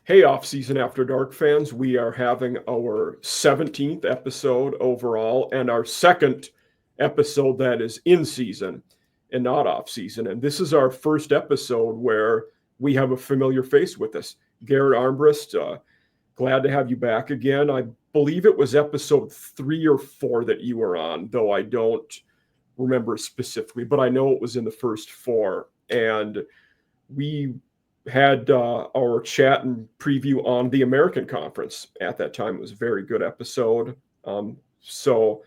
Hey, Off Season After Dark fans, we are having our 17th episode overall and our second episode that is in season and not off season. And this is our first episode where we have a familiar face with us. Garrett Armbrust, glad to have you back again. I believe it was episode 3 or 4 that you were on, though I don't remember specifically, but I know it was in the first 4. And we had our chat and preview on the American Conference at that time. It was a very good episode. So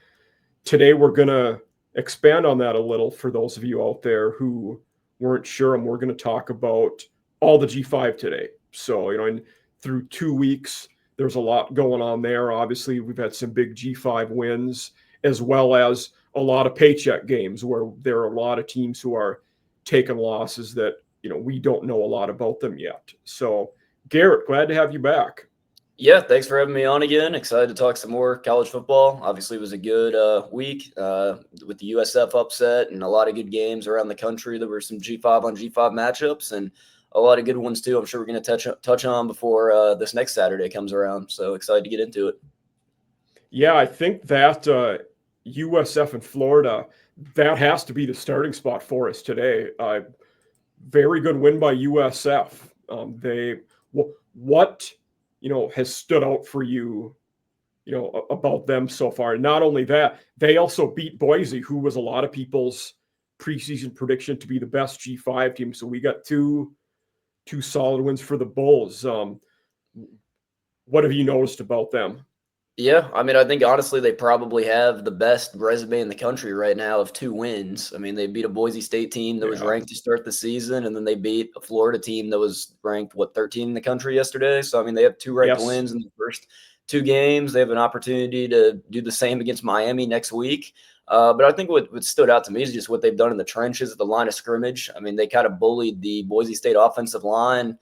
today we're going to expand on that a little for those of you out there who weren't sure, and we're going to talk about all the G5 today. So, through 2 weeks, there's a lot going on there. Obviously, we've had some big G5 wins, as well as a lot of paycheck games where there are a lot of teams who are taking losses that we don't know a lot about them yet. So, Garrett, glad to have you back. Yeah, thanks for having me on again. Excited to talk some more college football. Obviously, it was a good week with the USF upset and a lot of good games around the country. There were some G5 on G5 matchups and a lot of good ones too. I'm sure we're going to touch on before this next Saturday comes around. So excited to get into it. Yeah, I think that USF and Florida, that has to be the starting spot for us today. Very good win by USF. What has stood out for you, about them so far? And not only that, they also beat Boise, who was a lot of people's preseason prediction to be the best G5 team. So we got two solid wins for the Bulls. What have you noticed about them? Yeah, I mean, I think honestly they probably have the best resume in the country right now of 2 wins. I mean, they beat a Boise State team that was ranked to start the season, and then they beat a Florida team that was ranked, 13 in the country yesterday. So, I mean, they have 2 ranked wins in the first 2 games. They have an opportunity to do the same against Miami next week. But I think what stood out to me is just what they've done in the trenches at the line of scrimmage. I mean, they kind of bullied the Boise State offensive line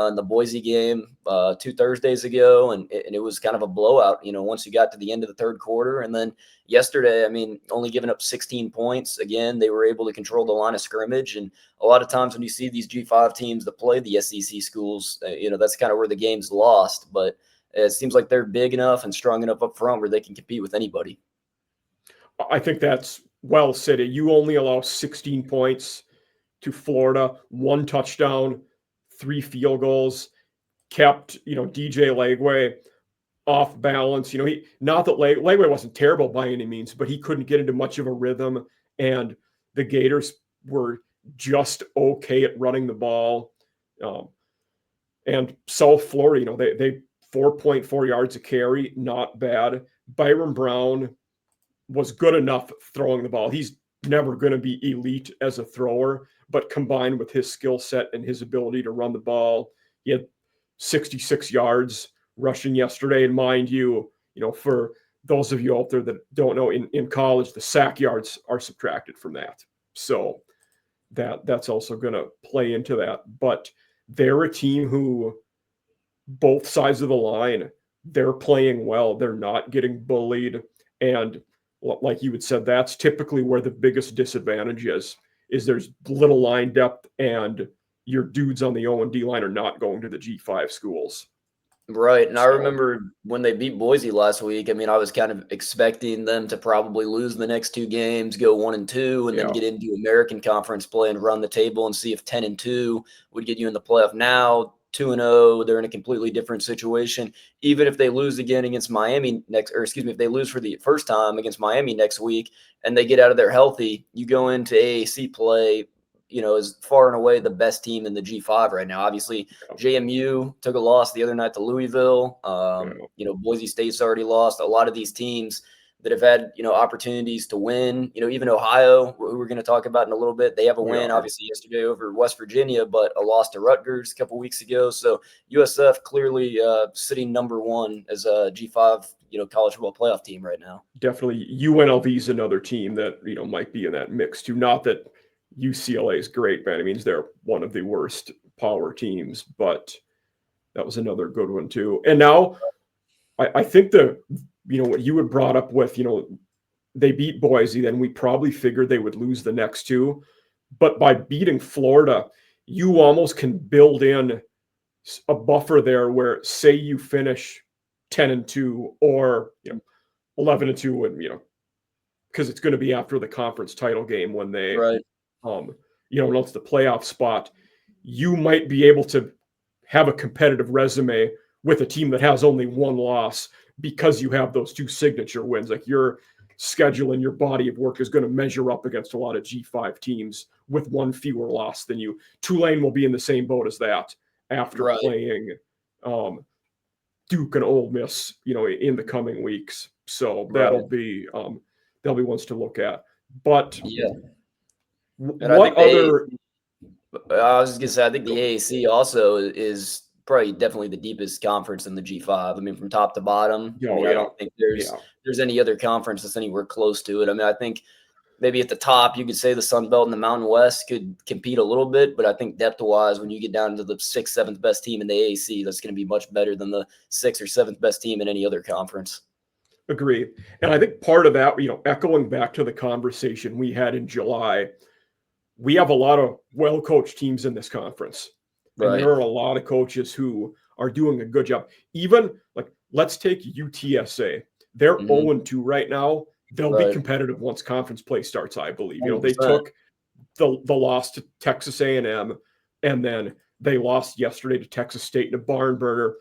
in the Boise game 2 Thursdays ago, and it was kind of a blowout, once you got to the end of the third quarter. And then yesterday, I mean, only giving up 16 points. Again, they were able to control the line of scrimmage. And a lot of times when you see these G5 teams that play the SEC schools, that's kind of where the game's lost. But it seems like they're big enough and strong enough up front where they can compete with anybody. I think that's well said. You only allow 16 points to Florida, 1 touchdown, 3 field goals, kept, DJ Legway off balance. Not that Legway wasn't terrible by any means, but he couldn't get into much of a rhythm. And the Gators were just okay at running the ball. And South Florida, they 4.4 yards a carry, not bad. Byron Brown was good enough throwing the ball. He's never going to be elite as a thrower, but combined with his skill set and his ability to run the ball, he had 66 yards rushing yesterday. And mind you, for those of you out there that don't know, in college, the sack yards are subtracted from that. So that's also going to play into that. But they're a team who, both sides of the line, they're playing well. They're not getting bullied. And like you had said, that's typically where the biggest disadvantage is there's little line depth, and your dudes on the O&D line are not going to the G5 schools. Right. And I remember when they beat Boise last week, I mean, I was kind of expecting them to probably lose the next 2 games, go 1-2, and then get into American Conference play and run the table and see if 10-2 would get you in the playoff. Now, 2-0, they're in a completely different situation. Even if they lose again against Miami if they lose for the first time against Miami next week and they get out of there healthy, you go into AAC play, is far and away the best team in the G5 right now. Obviously, JMU took a loss the other night to Louisville. Boise State's already lost. A lot of these teams that have had, opportunities to win, even Ohio, who we're going to talk about in a little bit. They have a win, obviously, yesterday over West Virginia, but a loss to Rutgers a couple weeks ago. So USF clearly sitting number 1 as a G5, college football playoff team right now. Definitely. UNLV is another team that, might be in that mix too. Not that UCLA is great by any means. They're one of the worst power teams, but that was another good one too. And now I think what you had brought up with, they beat Boise, then we probably figured they would lose the next 2. But by beating Florida, you almost can build in a buffer there where, say you finish 10-2 or 11-2, and because it's going to be after the conference title game when they Right. announce the playoff spot, you might be able to have a competitive resume with a team that has only one loss because you have those two signature wins. Like, your schedule and your body of work is going to measure up against a lot of G5 teams with one fewer loss than you. Tulane will be in the same boat as that after Right. playing Duke and Ole Miss, in the coming weeks. So that'll be they'll be ones to look at. But yeah, and what other? I was just gonna say, I think the AAC also is probably definitely the deepest conference in the G5. I mean, from top to bottom. I mean, I don't think there's any other conference that's anywhere close to it. I mean, I think maybe at the top you could say the Sun Belt and the Mountain West could compete a little bit, but I think depth-wise, when you get down to the 6th, 7th best team in the AAC, that's going to be much better than the 6th or 7th best team in any other conference. Agree. And I think part of that, echoing back to the conversation we had in July, we have a lot of well-coached teams in this conference. And there are a lot of coaches who are doing a good job. Even, like, let's take UTSA. They're 0-2 right now. They'll be competitive once conference play starts, I believe. 100%. They took the loss to Texas A&M, and then they lost yesterday to Texas State in a barn burner,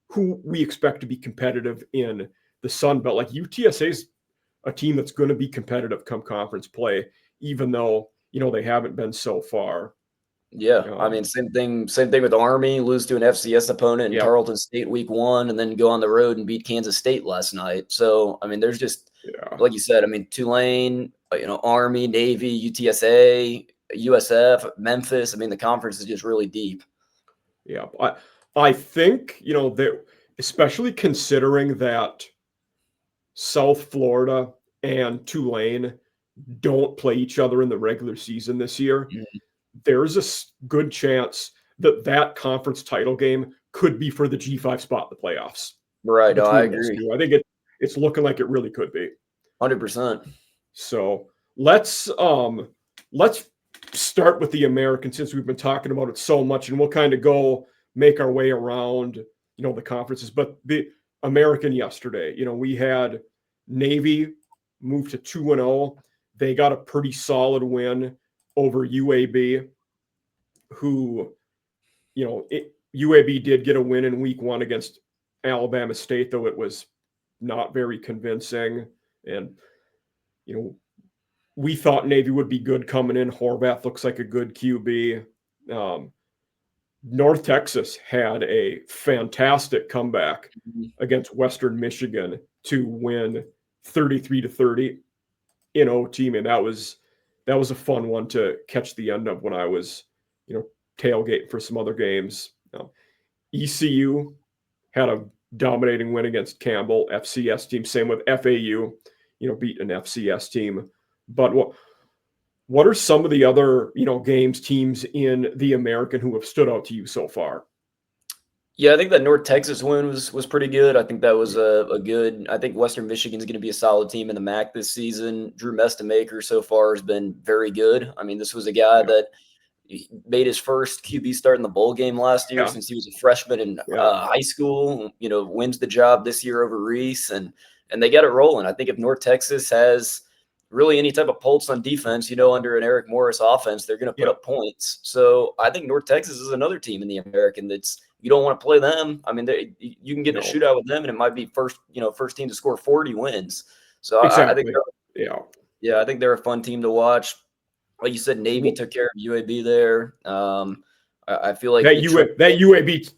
who we expect to be competitive in the Sun Belt. Like, UTSA is a team that's going to be competitive come conference play, even though they haven't been so far. Yeah, I mean, same thing with Army, lose to an FCS opponent in Tarleton State week 1, and then go on the road and beat Kansas State last night. So, I mean, there's just, like you said, I mean, Tulane, Army, Navy, UTSA, USF, Memphis. I mean, the conference is just really deep. Yeah, I think, that, especially considering that South Florida and Tulane don't play each other in the regular season this year, there's a good chance that conference title game could be for the G5 spot in the playoffs. Right. No, I agree. I think it's looking like it really could be. 100%. So let's start with the American, since we've been talking about it so much, and we'll kind of make our way around, the conferences. But the American yesterday, we had Navy move to 2-0. They got a pretty solid win over UAB, who, UAB did get a win in week 1 against Alabama State, though it was not very convincing. And, we thought Navy would be good coming in. Horvath looks like a good QB. North Texas had a fantastic comeback against Western Michigan to win 33-30 in OT. And that was a fun one to catch the end of when I was, tailgating for some other games. ECU had a dominating win against Campbell, FCS team. Same with FAU, beat an FCS team. But what are some of the other, games, teams in the American who have stood out to you so far? Yeah, I think that North Texas win was pretty good. I think that was a good. I think Western Michigan's going to be a solid team in the MAC this season. Drew Mestamaker so far has been very good. I mean, this was a guy that made his first QB start in the bowl game last year since he was a freshman in high school. Wins the job this year over Reese, and they got it rolling. I think if North Texas has really any type of pulse on defense, under an Eric Morris offense, they're going to put up points. So I think North Texas is another team in the American that's, you don't want to play them. I mean, you can get in a shootout with them, and it might be first team to score 40 wins. So exactly. I think they're a fun team to watch. Like you said, Navy took care of UAB there. I feel like that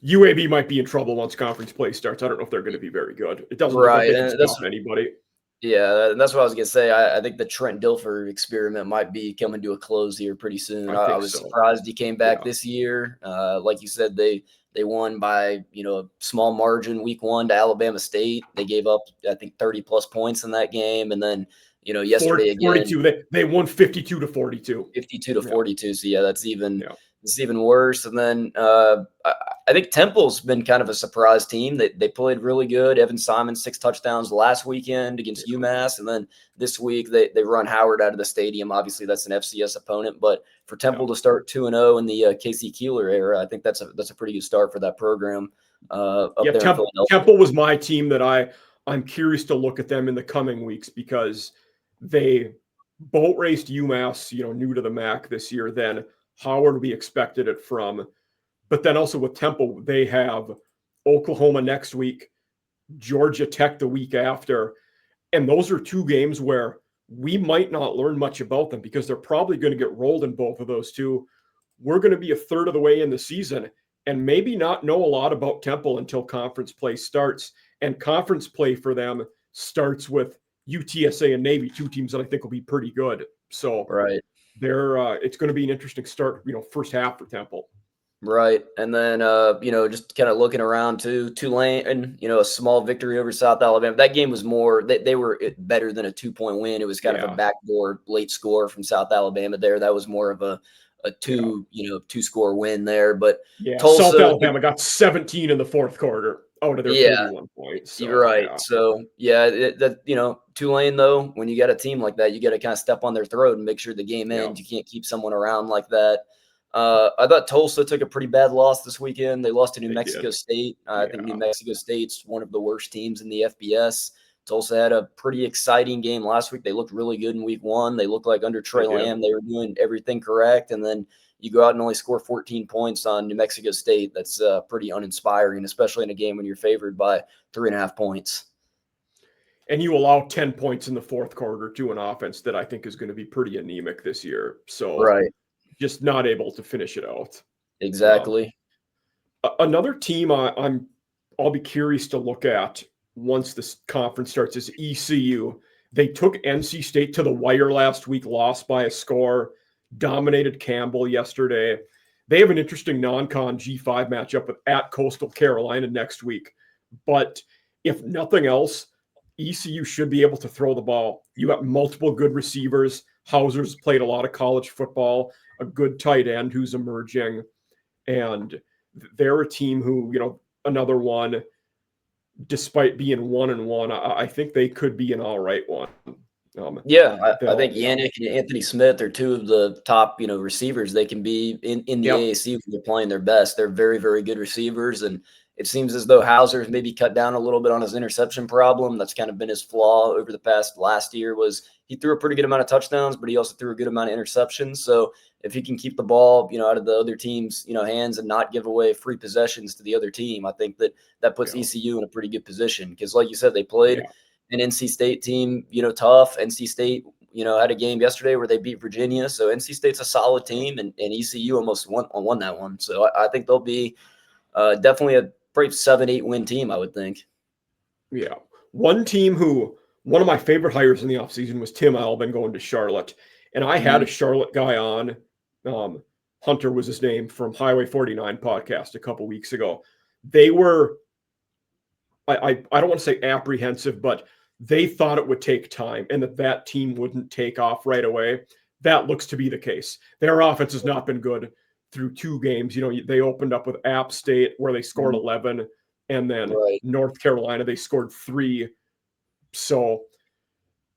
UAB might be in trouble once conference play starts. I don't know if they're going to be very good. It doesn't look like they can stop anybody. Yeah, and that's what I was going to say. I think the Trent Dilfer experiment might be coming to a close here pretty soon. I was surprised he came back this year. Like you said, they won by, a small margin week 1 to Alabama State. They gave up, I think, 30-plus points in that game. And then, yesterday 42, again. They won 52-42. 52-42. So, that's even worse. And then I think Temple's been kind of a surprise team. They played really good. Evan Simon, 6 touchdowns last weekend against UMass. And then this week they run Howard out of the stadium. Obviously, that's an FCS opponent. But for Temple to start 2-0 in the Casey Keeler era, I think that's a pretty good start for that program up there in Philadelphia. Temple was my team that I'm curious to look at them in the coming weeks because they boat raced UMass, new to the MAC this year. Then Howard, we expected it from. But then also with Temple, they have Oklahoma next week, Georgia Tech the week after. And those are 2 games where we might not learn much about them because they're probably going to get rolled in both of those 2. We're going to be a third of the way in the season and maybe not know a lot about Temple until conference play starts. And conference play for them starts with UTSA and Navy, 2 teams that I think will be pretty good. So right. It's going to be an interesting start, first half for Temple. Right. And then, just kind of looking around too, Tulane, and, a small victory over South Alabama. That game was more, they were better than a 2-point win. It was kind of a backdoor late score from South Alabama there. That was more of a 2-score win there. But Tulsa, South Alabama got 17 in the fourth quarter out of their 31 points. So, you're right. Yeah. So, Tulane, though, when you got a team like that, you got to kind of step on their throat and make sure the game ends. You can't keep someone around like that. I thought Tulsa took a pretty bad loss this weekend. They lost to New Mexico State. I think New Mexico State's one of the worst teams in the FBS. Tulsa had a pretty exciting game last week. They looked really good in week 1. They looked like under Trey Lamb, they were doing everything correct. And then you go out and only score 14 points on New Mexico State. That's pretty uninspiring, especially in a game when you're favored by 3.5 points. And you allow 10 points in the fourth quarter to an offense that I think is going to be pretty anemic this year. So just not able to finish it out. Exactly. Another team I'll be curious to look at once this conference starts is ECU. They took NC State to the wire last week, lost by a score, dominated Campbell yesterday. They have an interesting non-con G5 matchup at Coastal Carolina next week. But if nothing else, ECU should be able to throw the ball. You got multiple good receivers. Hauser's played a lot of college football, a good tight end who's emerging. And they're a team who, another one, despite being 1-1, I think they could be an all right one. I think Yannick and Anthony Smith are 2 of the top, receivers they can be in the AAC when they're playing their best. They're very, very good receivers. And it seems as though Hauser's maybe cut down a little bit on his interception problem. That's kind of been his flaw over the last year was he threw a pretty good amount of touchdowns, but he also threw a good amount of interceptions. So if he can keep the ball, out of the other team's, hands and not give away free possessions to the other team, I think that puts ECU in a pretty good position. Because like you said, they played an NC State team, tough. NC State, had a game yesterday where they beat Virginia. So NC State's a solid team, and ECU almost won that one. So I think they'll be definitely a probably 7-8 win team, I would think. Yeah. One of my favorite hires in the offseason was Tim Albin going to Charlotte. And I had a Charlotte guy on, Hunter was his name, from Highway 49 podcast a couple weeks ago. They were, I don't want to say apprehensive, but they thought it would take time and that team wouldn't take off right away. That looks to be the case. Their offense has not been good through 2 games. They opened up with App State where they scored 11, and then North Carolina, they scored 3. So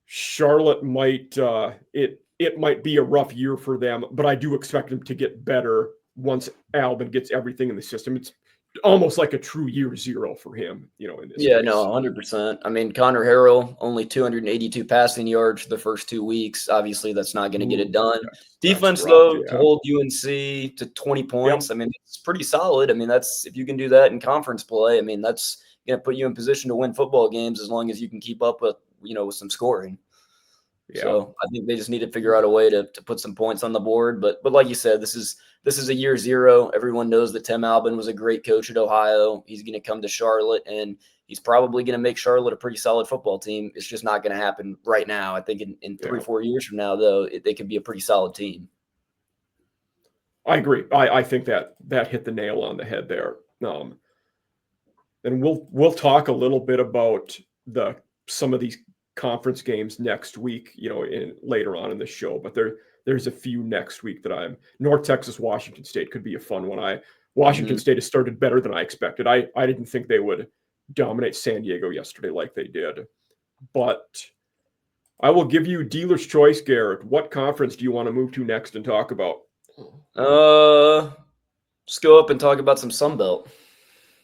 Charlotte might, it might be a rough year for them, but I do expect them to get better once Albin gets everything in the system. It's almost like a true year 0 for him, in this case. 100%. I mean, Connor Harrell, only 282 passing yards for the first 2 weeks. Obviously, that's not going to get it done. Defense, though, to hold UNC to 20 points, I mean, it's pretty solid. I mean, that's if you can do that in conference play, I mean, that's going to put you in position to win football games as long as you can keep up with, with some scoring. Yeah. So I think they just need to figure out a way to put some points on the board. But like you said, this is a year 0. Everyone knows that Tim Albin was a great coach at Ohio. He's going to come to Charlotte, and he's probably going to make Charlotte a pretty solid football team. It's just not going to happen right now. I think in 3-4 years from now, though, they could be a pretty solid team. I agree. I think that hit the nail on the head there. And we'll talk a little bit about some of these conference games next week, later on in the show, but there's a few next week that North Texas, Washington State could be a fun one. Washington State has started better than I expected. I didn't think they would dominate San Diego yesterday like they did. But I will give you dealer's choice, Garrett. What conference do you want to move to next and talk about? Let's go up and talk about some Sun Belt.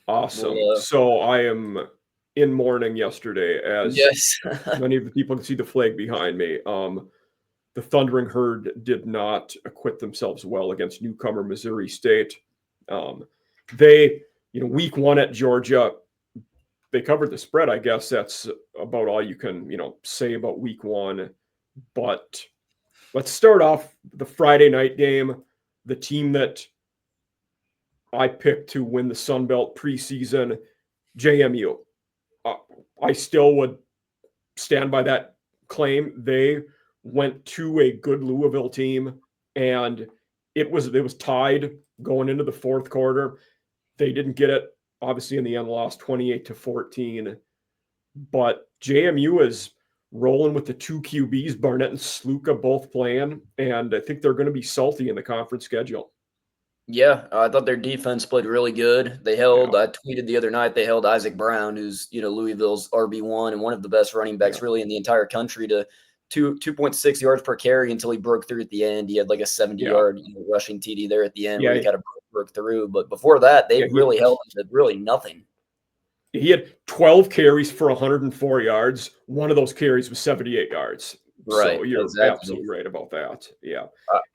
Awesome. So I am in mourning yesterday, as yes. many of the people can see the flag behind me. The Thundering Herd did not acquit themselves well against newcomer Missouri State. They, week 1 at Georgia, they covered the spread. I guess that's about all you can, say about week 1. But let's start off the Friday night game. The team that I picked to win the Sun Belt preseason, JMU. I still would stand by that claim. They went to a good Louisville team, and it was tied going into the fourth quarter. They didn't get it. Obviously, in the end, lost 28-14. But JMU is rolling with the 2 QBs, Barnett and Sluka, both playing, and I think they're going to be salty in the conference schedule. Yeah, I thought their defense played really good. They held, I tweeted the other night, they held Isaac Brown, who's, Louisville's RB1 and one of the best running backs really in the entire country, to 2.6 yards per carry until he broke through at the end. He had like a 70-yard rushing TD there at the end where he kind of broke through. But before that, they really held him to really nothing. He had 12 carries for 104 yards. One of those carries was 78 yards. Right. So you're absolutely right about that. Yeah.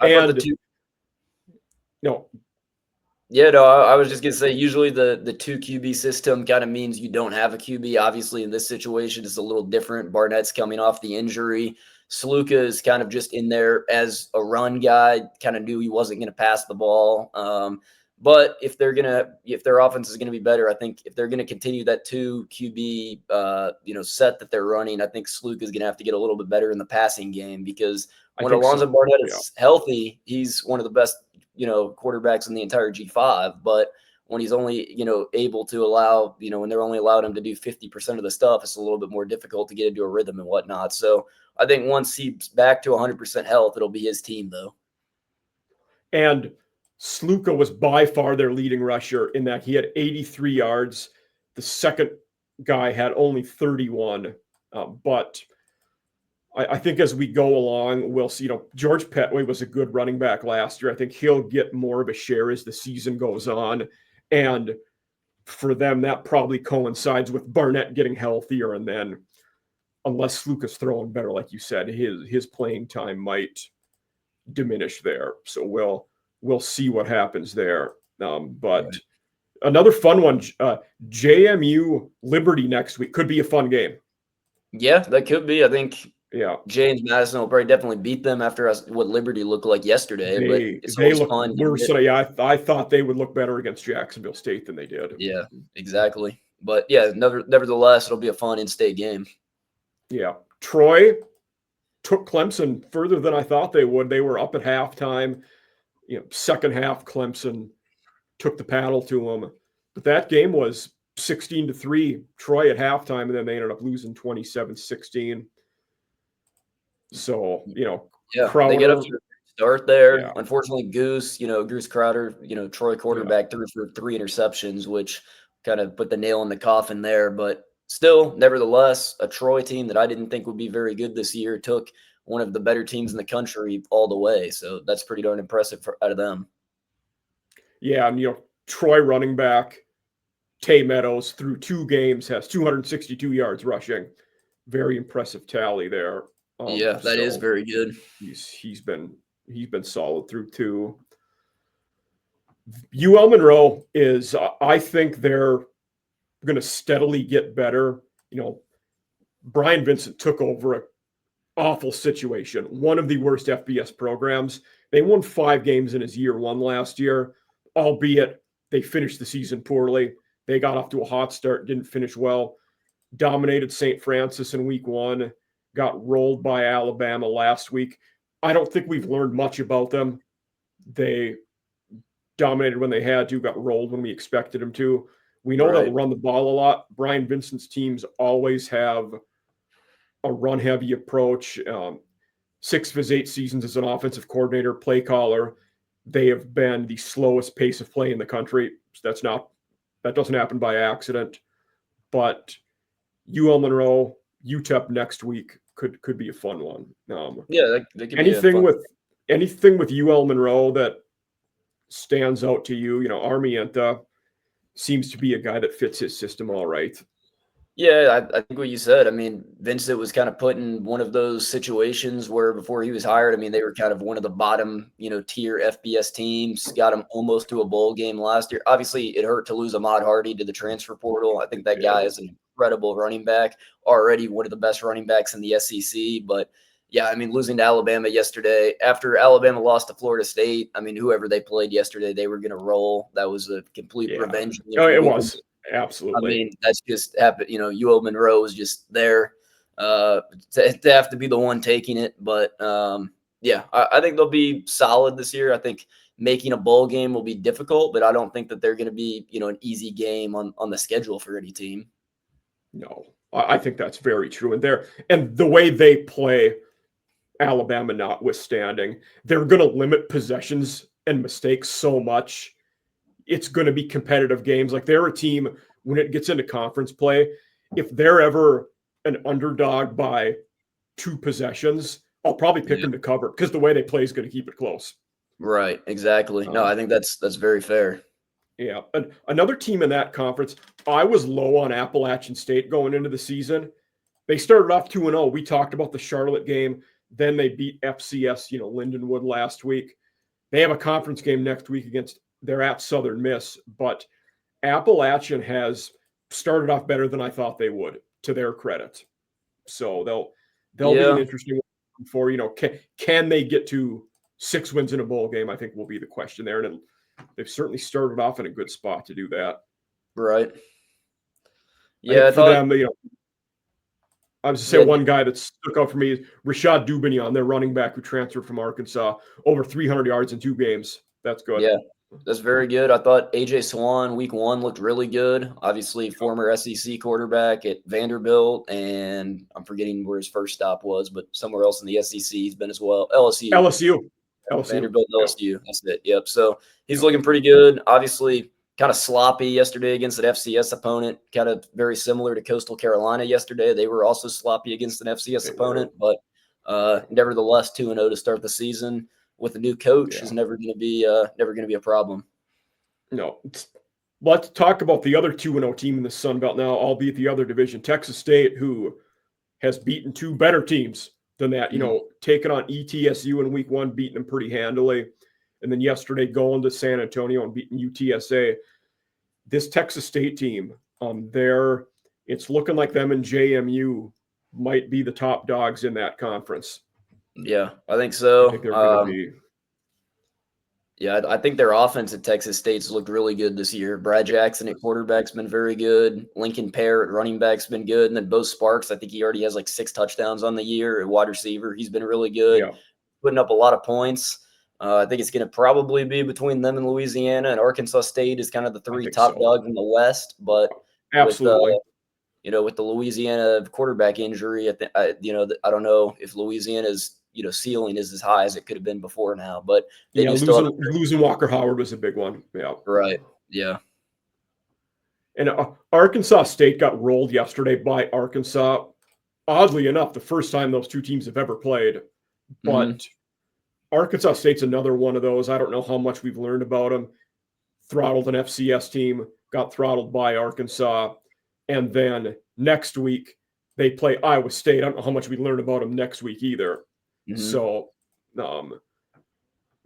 I was just going to say, usually the 2 QB system kind of means you don't have a QB. Obviously, in this situation, it's a little different. Barnett's coming off the injury. Sluka is kind of just in there as a run guy, kind of knew he wasn't going to pass the ball. But if their offense is going to be better, I think if they're going to continue that 2 QB, set that they're running, I think Sluka is going to have to get a little bit better in the passing game, because when Alonzo Barnett is healthy, he's one of the best, quarterbacks in the entire G5. But when he's only, able to allow, when they're only allowed him to do 50% of the stuff, it's a little bit more difficult to get into a rhythm and whatnot. So I think once he's back to 100% health, it'll be his team, though. And Sluka was by far their leading rusher in that he had 83 yards. The second guy had only 31. But I think as we go along, we'll see, George Petway was a good running back last year. I think he'll get more of a share as the season goes on. And for them, that probably coincides with Barnett getting healthier. And then unless Sluka's throwing better, like you said, his playing time might diminish there. So we'll see what happens there. But another fun one, JMU Liberty next week could be a fun game. Yeah, that could be. I think James Madison will probably definitely beat them after what Liberty looked like yesterday. They look worse. So I thought they would look better against Jacksonville State than they did. Yeah, exactly. But yeah, nevertheless, it'll be a fun in-state game. Yeah. Troy took Clemson further than I thought they would. They were up at halftime. Second half, Clemson took the paddle to them. But that game was 16-3, Troy at halftime, and then they ended up losing 27-16. So, Crowder, they get up to a start there. Yeah. Unfortunately, Goose Crowder, Troy quarterback threw for 3 interceptions, which kind of put the nail in the coffin there. But still, nevertheless, a Troy team that I didn't think would be very good this year took one of the better teams in the country all the way. So that's pretty darn impressive out of them. Yeah, and Troy running back Tay Meadows through 2 games has 262 yards rushing. Very impressive tally there. That is very good. He's been solid through 2. UL Monroe is, I think they're going to steadily get better. Brian Vincent took over an awful situation, one of the worst FBS programs. They won 5 games in his year 1 last year, albeit they finished the season poorly. They got off to a hot start, didn't finish well, dominated St. Francis in week 1, got rolled by Alabama last week. I don't think we've learned much about them. They dominated when they had to, got rolled when we expected them to. We know they'll run the ball a lot. Brian Vincent's teams always have a run-heavy approach. 6 of his 8 seasons as an offensive coordinator, play caller. they have been the slowest pace of play in the country. That doesn't happen by accident. But UL Monroe, UTEP next week could be a fun one. Yeah, that could be a Anything fun. with UL Monroe that stands out to you? Armienta seems to be a guy that fits his system all right. Yeah, I think what you said. I mean, Vincent was kind of put in one of those situations where before he was hired, I mean, they were kind of one of the bottom, tier FBS teams. Got him almost to a bowl game last year. Obviously, it hurt to lose Ahmad Hardy to the transfer portal. I think that guy is an incredible running back, already one of the best running backs in the SEC. But yeah, I mean, losing to Alabama yesterday, after Alabama lost to Florida State, I mean, whoever they played yesterday, they were going to roll. That was a complete revenge game. Oh, it was. Absolutely. I mean, that's just happened. UL Monroe was just there to have to be the one taking it. But yeah, I think they'll be solid this year. I think making a bowl game will be difficult, but I don't think that they're going to be, an easy game on the schedule for any team. No, I think that's very true. And the way they play, Alabama notwithstanding, they're going to limit possessions and mistakes so much. It's going to be competitive games. Like, they're a team, when it gets into conference play, if they're ever an underdog by 2 possessions, I'll probably pick them to cover, because the way they play is going to keep it close. Right. Exactly. No, I think that's very fair. Yeah. Another team in that conference, I was low on Appalachian State going into the season. They started off 2-0. We talked about the Charlotte game. Then they beat FCS, Lindenwood last week. They have a conference game next week they're at Southern Miss, but Appalachian has started off better than I thought they would, to their credit. So they'll be an interesting one for, can they get to 6 wins in a bowl game, I think will be the question there. And they've certainly started off in a good spot to do that. Right. Yeah. I thought, them, I was to say one guy that stuck out for me is Rashad Dubignon, their running back who transferred from Arkansas, over 300 yards in 2 games. That's good. Yeah. That's very good. I thought A.J. Swan week 1 looked really good. Obviously, former SEC quarterback at Vanderbilt, and I'm forgetting where his first stop was, but somewhere else in the SEC he's been as well. LSU. Vanderbilt, LSU. That's it. Yep. So he's looking pretty good. Obviously, kind of sloppy yesterday against an FCS opponent, kind of very similar to Coastal Carolina yesterday. They were also sloppy against an FCS opponent, but nevertheless 2-0 to start the season. With a new coach is never going to be a problem. No. Let's talk about the other 2-0 team in the Sun Belt now, albeit the other division, Texas State, who has beaten 2 better teams than that. Taking on ETSU in week 1, beating them pretty handily, and then yesterday going to San Antonio and beating UTSA. This Texas State team, it's looking like them and JMU might be the top dogs in that conference. Yeah, I think so. I think they're going to be. Yeah, I think their offense at Texas State's looked really good this year. Brad Jackson at quarterback's been very good. Lincoln Pear at running back's been good. And then Bo Sparks, I think he already has like 6 touchdowns on the year at wide receiver. He's been really good, putting up a lot of points. I think it's going to probably be between them and Louisiana, and Arkansas State is kind of the 3 top dogs in the West. But absolutely. With the Louisiana quarterback injury, I don't know if Louisiana's ceiling is as high as it could have been before now. But losing Walker Howard was a big one. Yeah. Right. Yeah. And Arkansas State got rolled yesterday by Arkansas. Oddly enough, the first time those 2 teams have ever played. But Arkansas State's another one of those. I don't know how much we've learned about them. Throttled an FCS team, got throttled by Arkansas. And then next week, they play Iowa State. I don't know how much we learn about them next week either. So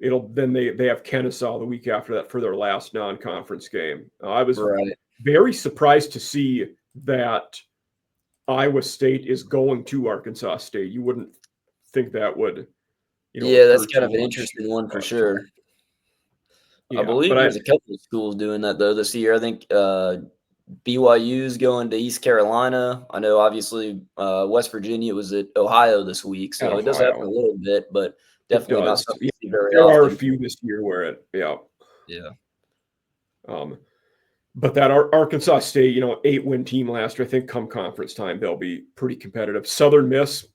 they have Kennesaw the week after that for their last non-conference game. I was very surprised to see that Iowa State is going to Arkansas State. You wouldn't think that would. That's kind of an interesting one for sure. I believe there's a couple of schools doing that though this year. I think BYU's going to East Carolina. I know obviously West Virginia was at Ohio this week, so it does happen a little bit, but definitely not something you see very often. There are a few this year where but that Arkansas State, 8-win team last year, I think come conference time, they'll be pretty competitive. Southern Miss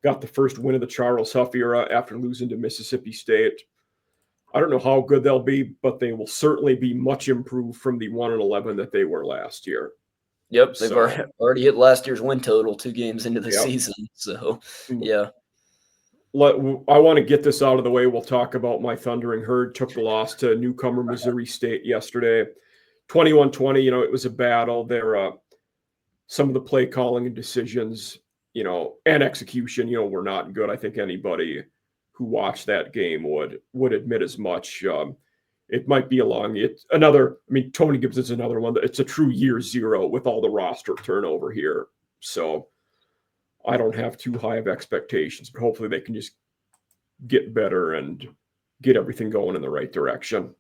got the first win of the Charles Huff era after losing to Mississippi State. I don't know how good they'll be, but they will certainly be much improved from the 1-11 that they were last year. Yep, they've already hit last year's win total 2 games into the Yep. season. So, yeah. I want to get this out of the way. We'll talk about my Thundering Herd. Took the loss to newcomer Missouri State yesterday, 21-20. You know, it was a battle. There, some of the play calling and decisions, you know, and execution, you know, were not good. I think anybody who watched that game would admit as much. It might be another. I mean, Tony Gibbs is another one. It's a true year zero with all the roster turnover here. So I don't have too high of expectations, but hopefully they can just get better and get everything going in the right direction.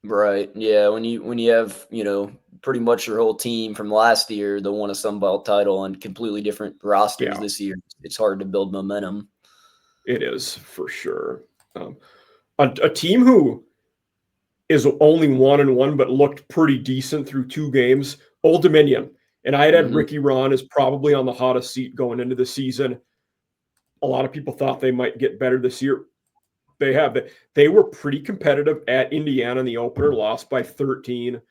Right. Yeah. When you have, you know, pretty much your whole team from last year that won a Sun Belt title and completely different rosters this year, it's hard to build momentum. It is for sure. A team who is only 1-1 but looked pretty decent through 2 games, Old Dominion. And I had Ricky Ron is probably on the hottest seat going into the season. A lot of people thought they might get better this year. They have. They were pretty competitive at Indiana in the opener, lost by 13,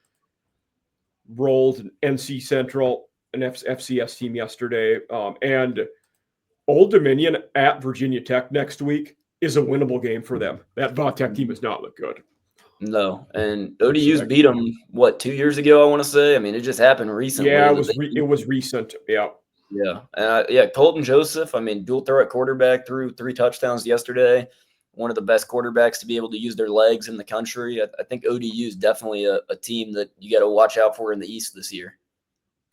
rolled NC Central, an FCS team yesterday. And Old Dominion at Virginia Tech next week is a winnable game for them. That Va-Tech team does not look good. No, and ODU's beat them, 2 years ago, I want to say? I mean, it just happened recently. Yeah, it was recent. Yeah. Yeah. Colton Joseph, I mean, dual threat quarterback, threw 3 touchdowns yesterday. One of the best quarterbacks to be able to use their legs in the country. I think ODU is definitely a team that you got to watch out for in the East this year.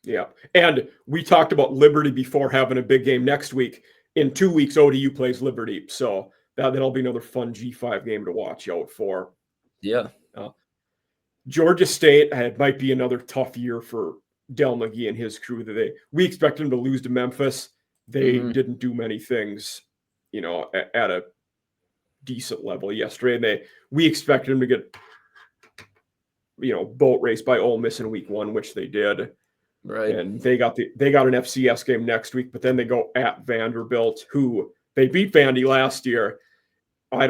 Yeah. And we talked about Liberty before having a big game next week. In 2 weeks, ODU plays Liberty. So that'll be another fun G5 game to watch out for. Yeah. Georgia State might be another tough year for Del McGee and his crew. We expect them to lose to Memphis. They didn't do many things, you know, at a decent level yesterday. And we expected them to get, you know, boat raced by Ole Miss in week 1, which they did. Right. And they got an FCS game next week, but then they go at Vanderbilt, who they beat Vandy last year. I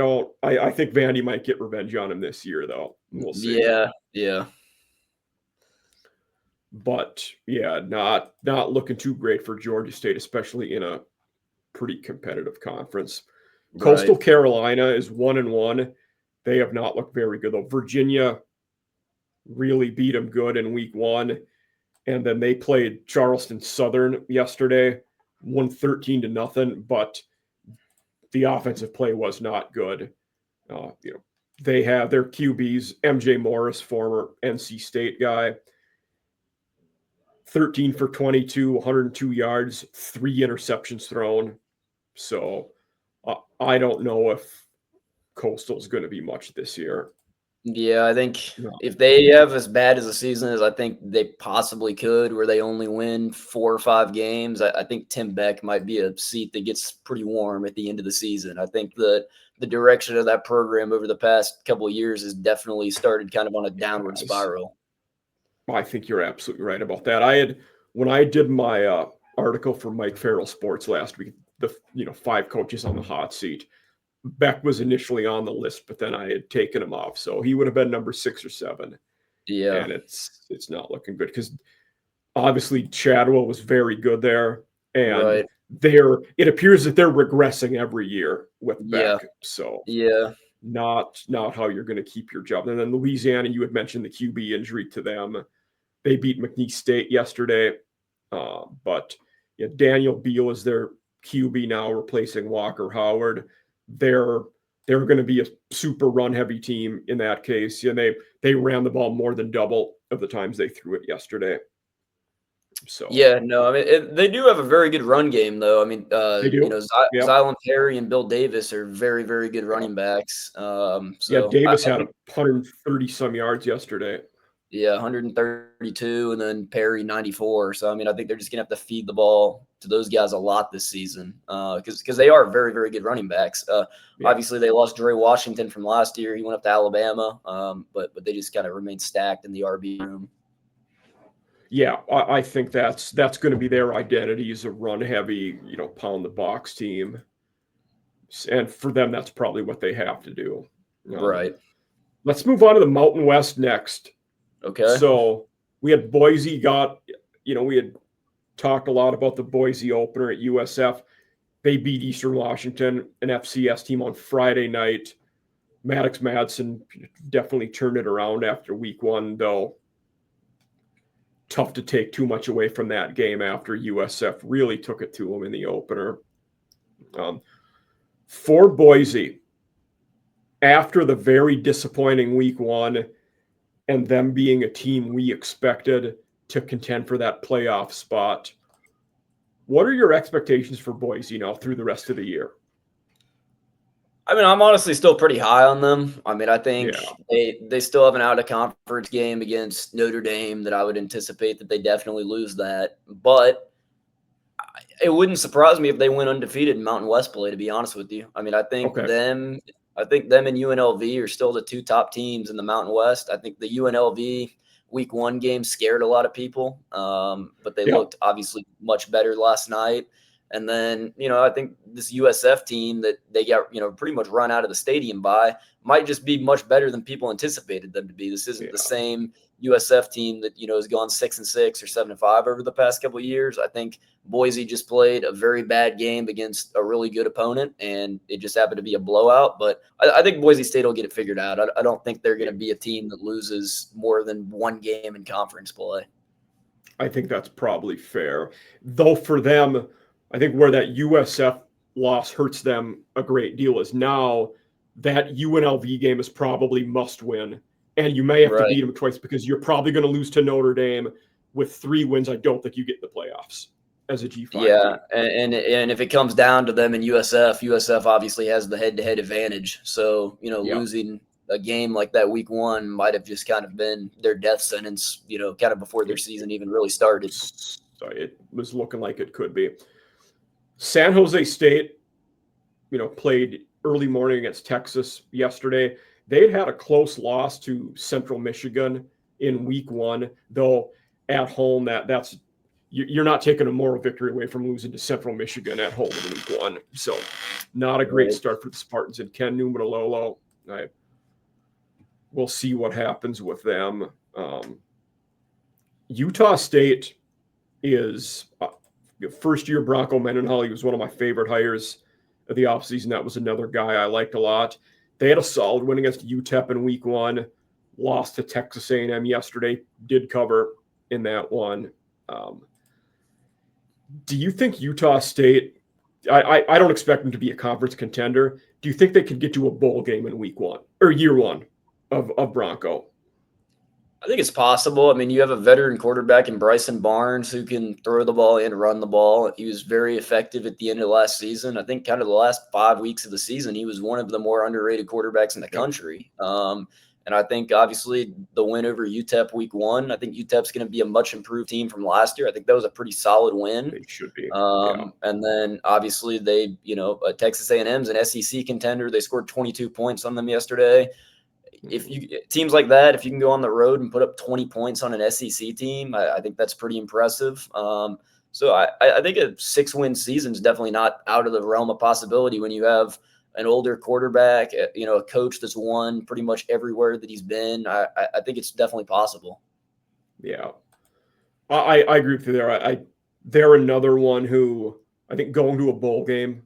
think Vandy might get revenge on him this year, though. We'll see. Yeah. But yeah, not looking too great for Georgia State, especially in a pretty competitive conference. Right. Coastal Carolina is 1-1. They have not looked very good, though. Virginia really beat them good in week 1. And then they played Charleston Southern yesterday, won 13-0, but the offensive play was not good. You know, they have their QBs, MJ Morris, former NC State guy, 13 for 22, 102 yards, 3 interceptions thrown. So I don't know if Coastal is going to be much this year. Yeah, I think if they have as bad as a season as I think they possibly could, where they only win 4 or 5 games, I think Tim Beck might be a seat that gets pretty warm at the end of the season. I think that the direction of that program over the past couple of years has definitely started kind of on a downward spiral. I think you're absolutely right about that. When I did my article for Mike Farrell Sports last week, 5 coaches on the hot seat, Beck was initially on the list, but then I had taken him off. So he would have been number 6 or 7. Yeah. And it's not looking good because obviously Chadwell was very good there. And it appears that they're regressing every year with Beck. Yeah. So not how you're going to keep your job. And then Louisiana, you had mentioned the QB injury to them. They beat McNeese State yesterday. But Daniel Beal is their QB now, replacing Walker Howard. They're going to be a super run-heavy team in that case. And they ran the ball more than double of the times they threw it yesterday. So I mean, they do have a very good run game, though. I mean, they do. Zylan Perry and Bill Davis are very, very good running backs. Davis had 130-some yards yesterday. Yeah, 132, and then Perry 94. So, I mean, I think they're just going to have to feed the ball to those guys a lot this season because they are very, very good running backs. Obviously, they lost Dre Washington from last year. He went up to Alabama, but they just kind of remained stacked in the RB room. Yeah, I think that's going to be their identity is a run-heavy, pound the box team. And for them, that's probably what they have to do. Right. Let's move on to the Mountain West next. Okay. So we had Boise we had talked a lot about the Boise opener at USF. They beat Eastern Washington, an FCS team, on Friday night. Maddox Madsen definitely turned it around after week one, though. Tough to take too much away from that game after USF really took it to them in the opener. For Boise, after the very disappointing week one and them being a team we expected to contend for that playoff spot, what are your expectations for Boise now through the rest of the year? I mean, I'm honestly still pretty high on them. I mean, I think they still have an out-of-conference game against Notre Dame that I would anticipate that they definitely lose that. But it wouldn't surprise me if they went undefeated in Mountain West play, to be honest with you. I mean, I think them and UNLV are still the two top teams in the Mountain West. I think the UNLV week one game scared a lot of people, but they looked obviously much better last night. And then, I think this USF team that they got, pretty much run out of the stadium by might just be much better than people anticipated them to be. This isn't the same USF team that, has gone 6-6 or 7-5 over the past couple of years. I think Boise just played a very bad game against a really good opponent, and it just happened to be a blowout. But I think Boise State will get it figured out. I don't think they're going to be a team that loses more than one game in conference play. I think that's probably fair. Though for them, I think where that USF loss hurts them a great deal is now that UNLV game is probably must win. And you may have to beat them twice because you're probably going to lose to Notre Dame. With 3 wins, I don't think you get in the playoffs as a G5 Yeah, team. And if it comes down to them and USF obviously has the head-to-head advantage. So, losing a game like that week one might have just kind of been their death sentence, kind of before their season even really started. So it was looking like it could be. San Jose State, played early morning against Texas yesterday. They'd had a close loss to Central Michigan in week one, though at home that's you're not taking a moral victory away from losing to Central Michigan at home in week one. So not a great start for the Spartans and Ken Newman-Alolo. We'll see what happens with them. Utah State is first-year Bronco Mendenhall. He was one of my favorite hires of the offseason. That was another guy I liked a lot. They had a solid win against UTEP in week one, lost to Texas A&M yesterday, did cover in that one. Do you think Utah State, I don't expect them to be a conference contender. Do you think they could get to a bowl game in week one or year one of Bronco? I think it's possible. I mean, you have a veteran quarterback in Bryson Barnes who can throw the ball and run the ball. He was very effective at the end of last season. I think kind of the last 5 weeks of the season, he was one of the more underrated quarterbacks in the country. And I think, obviously, the win over UTEP week one, I think UTEP's going to be a much improved team from last year. I think that was a pretty solid win. They should be. And then, obviously, they, Texas A&M's an SEC contender. They scored 22 points on them yesterday. Teams like that, if you can go on the road and put up 20 points on an SEC team, I think that's pretty impressive. So I think a 6-win season is definitely not out of the realm of possibility when you have an older quarterback, a coach that's won pretty much everywhere that he's been. I think it's definitely possible. Yeah, I agree with you there. They're another one who I think going to a bowl game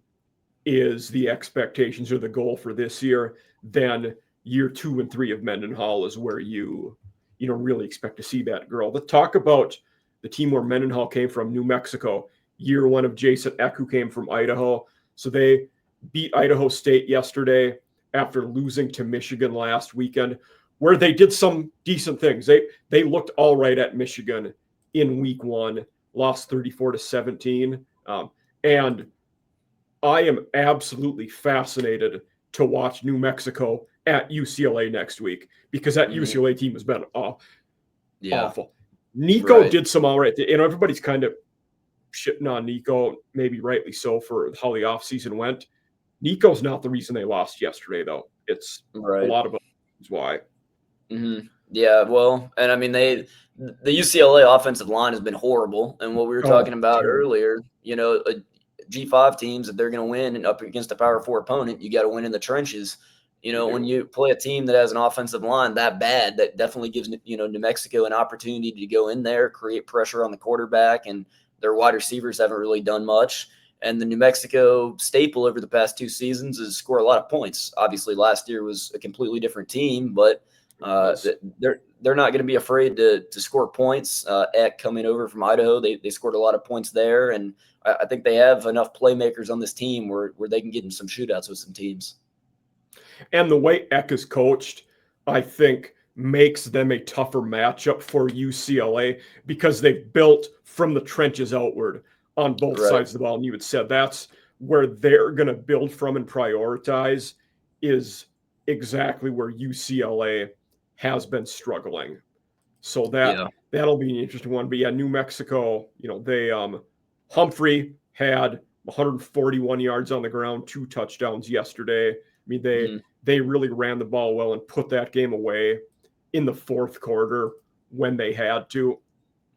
is the expectations or the goal for this year. Then year 2 and 3 of Mendenhall is where you really expect to see that girl. Let's talk about the team where Mendenhall came from, New Mexico. Year 1 of Jason Eck, who came from Idaho. So they beat Idaho State yesterday after losing to Michigan last weekend, where they did some decent things. They looked all right at Michigan in week one, lost 34-17. And I am absolutely fascinated to watch New Mexico at UCLA next week, because that UCLA team has been awful. Nico did some all right. Everybody's kind of shitting on Nico, maybe rightly so, for how the offseason went. Nico's not the reason they lost yesterday, though. It's a lot of reasons why. Yeah, well, and I mean, the UCLA offensive line has been horrible. And what we were talking about earlier, G5 teams, if they're going to win and up against a Power 4 opponent, you got to win in the trenches. When you play a team that has an offensive line that bad, that definitely gives, New Mexico an opportunity to go in there, create pressure on the quarterback, and their wide receivers haven't really done much. And the New Mexico staple over the past 2 seasons is score a lot of points. Obviously, last year was a completely different team, but they're not going to be afraid to score points. Eck coming over from Idaho, they scored a lot of points there, and I think they have enough playmakers on this team where they can get in some shootouts with some teams. And the way Eck is coached, I think, makes them a tougher matchup for UCLA because they've built from the trenches outward on both sides of the ball. And you had said that's where they're going to build from and prioritize is exactly where UCLA has been struggling. So that'll be an interesting one. But yeah, New Mexico, they Humphrey had 141 yards on the ground, 2 touchdowns yesterday. I mean, they really ran the ball well and put that game away in the 4th quarter when they had to.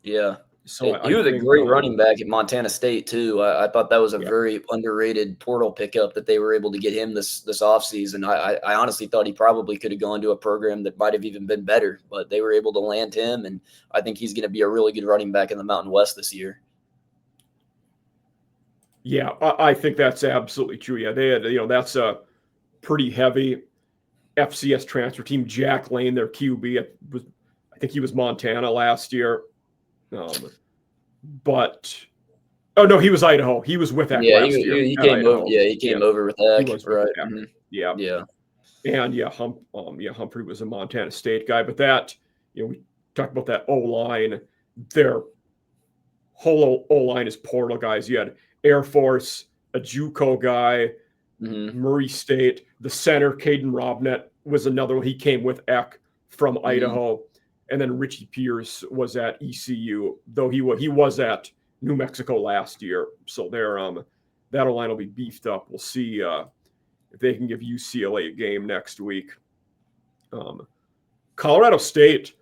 Yeah. So he was a great running back at Montana State too. I thought that was a very underrated portal pickup that they were able to get him this offseason. I honestly thought he probably could have gone to a program that might have even been better, but they were able to land him, and I think he's going to be a really good running back in the Mountain West this year. Yeah, I think that's absolutely true. Yeah, they had, that's a pretty heavy FCS transfer team. Jack Lane, their QB, I think he was Montana last year. But he was Idaho. He was with Eck last year. He came over. Yeah, he came over with Eck. He was right. Mm-hmm. Yeah. And Humphrey was a Montana State guy. But that, we talked about that O-line. Their whole O-line is portal guys. You had Air Force, a JUCO guy, Murray State. The center, Caden Robnett, was another one. He came with Eck from Idaho. And then Richie Pierce was at ECU, though he was at New Mexico last year. So that line will be beefed up. We'll see if they can give UCLA a game next week. Colorado State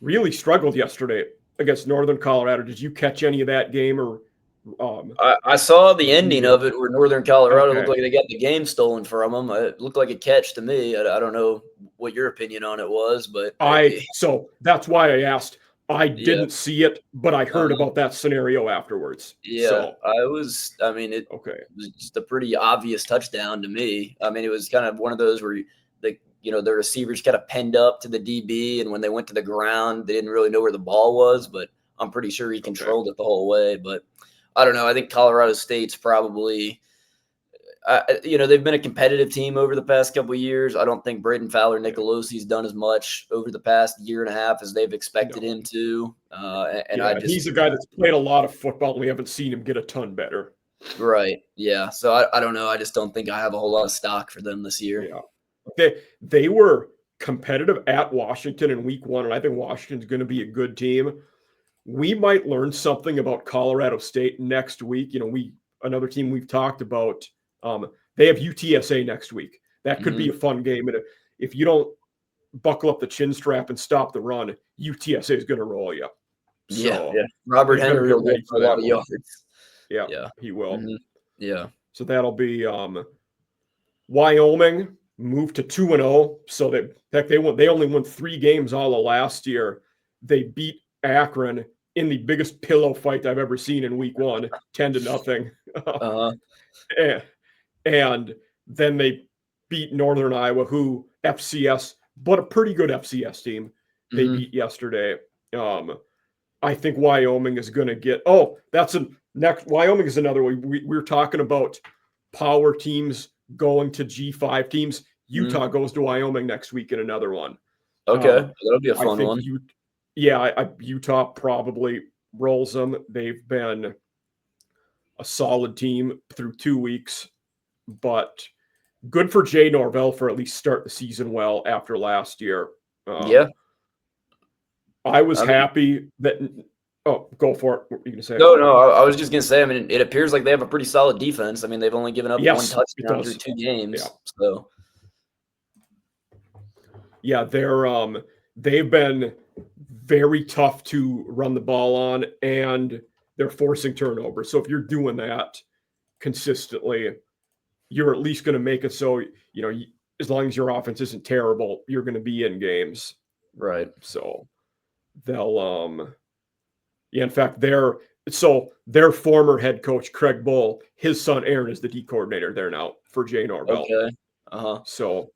really struggled yesterday against Northern Colorado. Did you catch any of that game? Or I saw the ending of it where Northern Colorado looked like they got the game stolen from them. It looked like a catch to me. I don't know what your opinion on it was, but so that's why I asked. I didn't see it, but I heard about that scenario afterwards. Yeah, it was just a pretty obvious touchdown to me. I mean, it was kind of one of those where the receivers kind of penned up to the DB, and when they went to the ground, they didn't really know where the ball was, but I'm pretty sure he controlled it the whole way. But I don't know. I think Colorado State's probably they've been a competitive team over the past couple of years. I don't think Braden Fowler Nicolosi's done as much over the past year and a half as they've expected him to. He's a guy that's played a lot of football. We haven't seen him get a ton better. Right. Yeah. So I don't know. I just don't think I have a whole lot of stock for them this year. Yeah. They were competitive at Washington in week 1, and I think Washington's going to be a good team. We might learn something about Colorado State next week. Another team we've talked about. They have UTSA next week. That could be a fun game. And if you don't buckle up the chin strap and stop the run, UTSA is going to roll you. So Robert Henry will get for a lot of yards. Yeah, he will. Mm-hmm. Yeah. So that'll be Wyoming moved to 2-0. So they only won 3 games all of last year. They beat Akron in the biggest pillow fight I've ever seen in week 1, 10-0. And then they beat Northern Iowa, who FCS, but a pretty good FCS team. They beat yesterday. I think Wyoming is going to get. Wyoming is another one. We were talking about power teams going to G5 teams. Utah goes to Wyoming next week in another one. Okay, that'll be a fun one. Utah probably rolls them. They've been a solid team through 2 weeks, but good for Jay Norvell for at least start the season well after last year. I was happy that. Oh, go for it. What were you going to say? No. I was just going to say. I mean, it appears like they have a pretty solid defense. I mean, they've only given up 1 touchdown through 2 games. Yeah. So. Yeah, they've been very tough to run the ball on, and they're forcing turnovers. So if you're doing that consistently, you're at least going to make it so as long as your offense isn't terrible, you're going to be in games. Right. So they'll, in fact, their former head coach, Craig Bull, his son Aaron is the D coordinator there now for Jay Norvell. Okay. So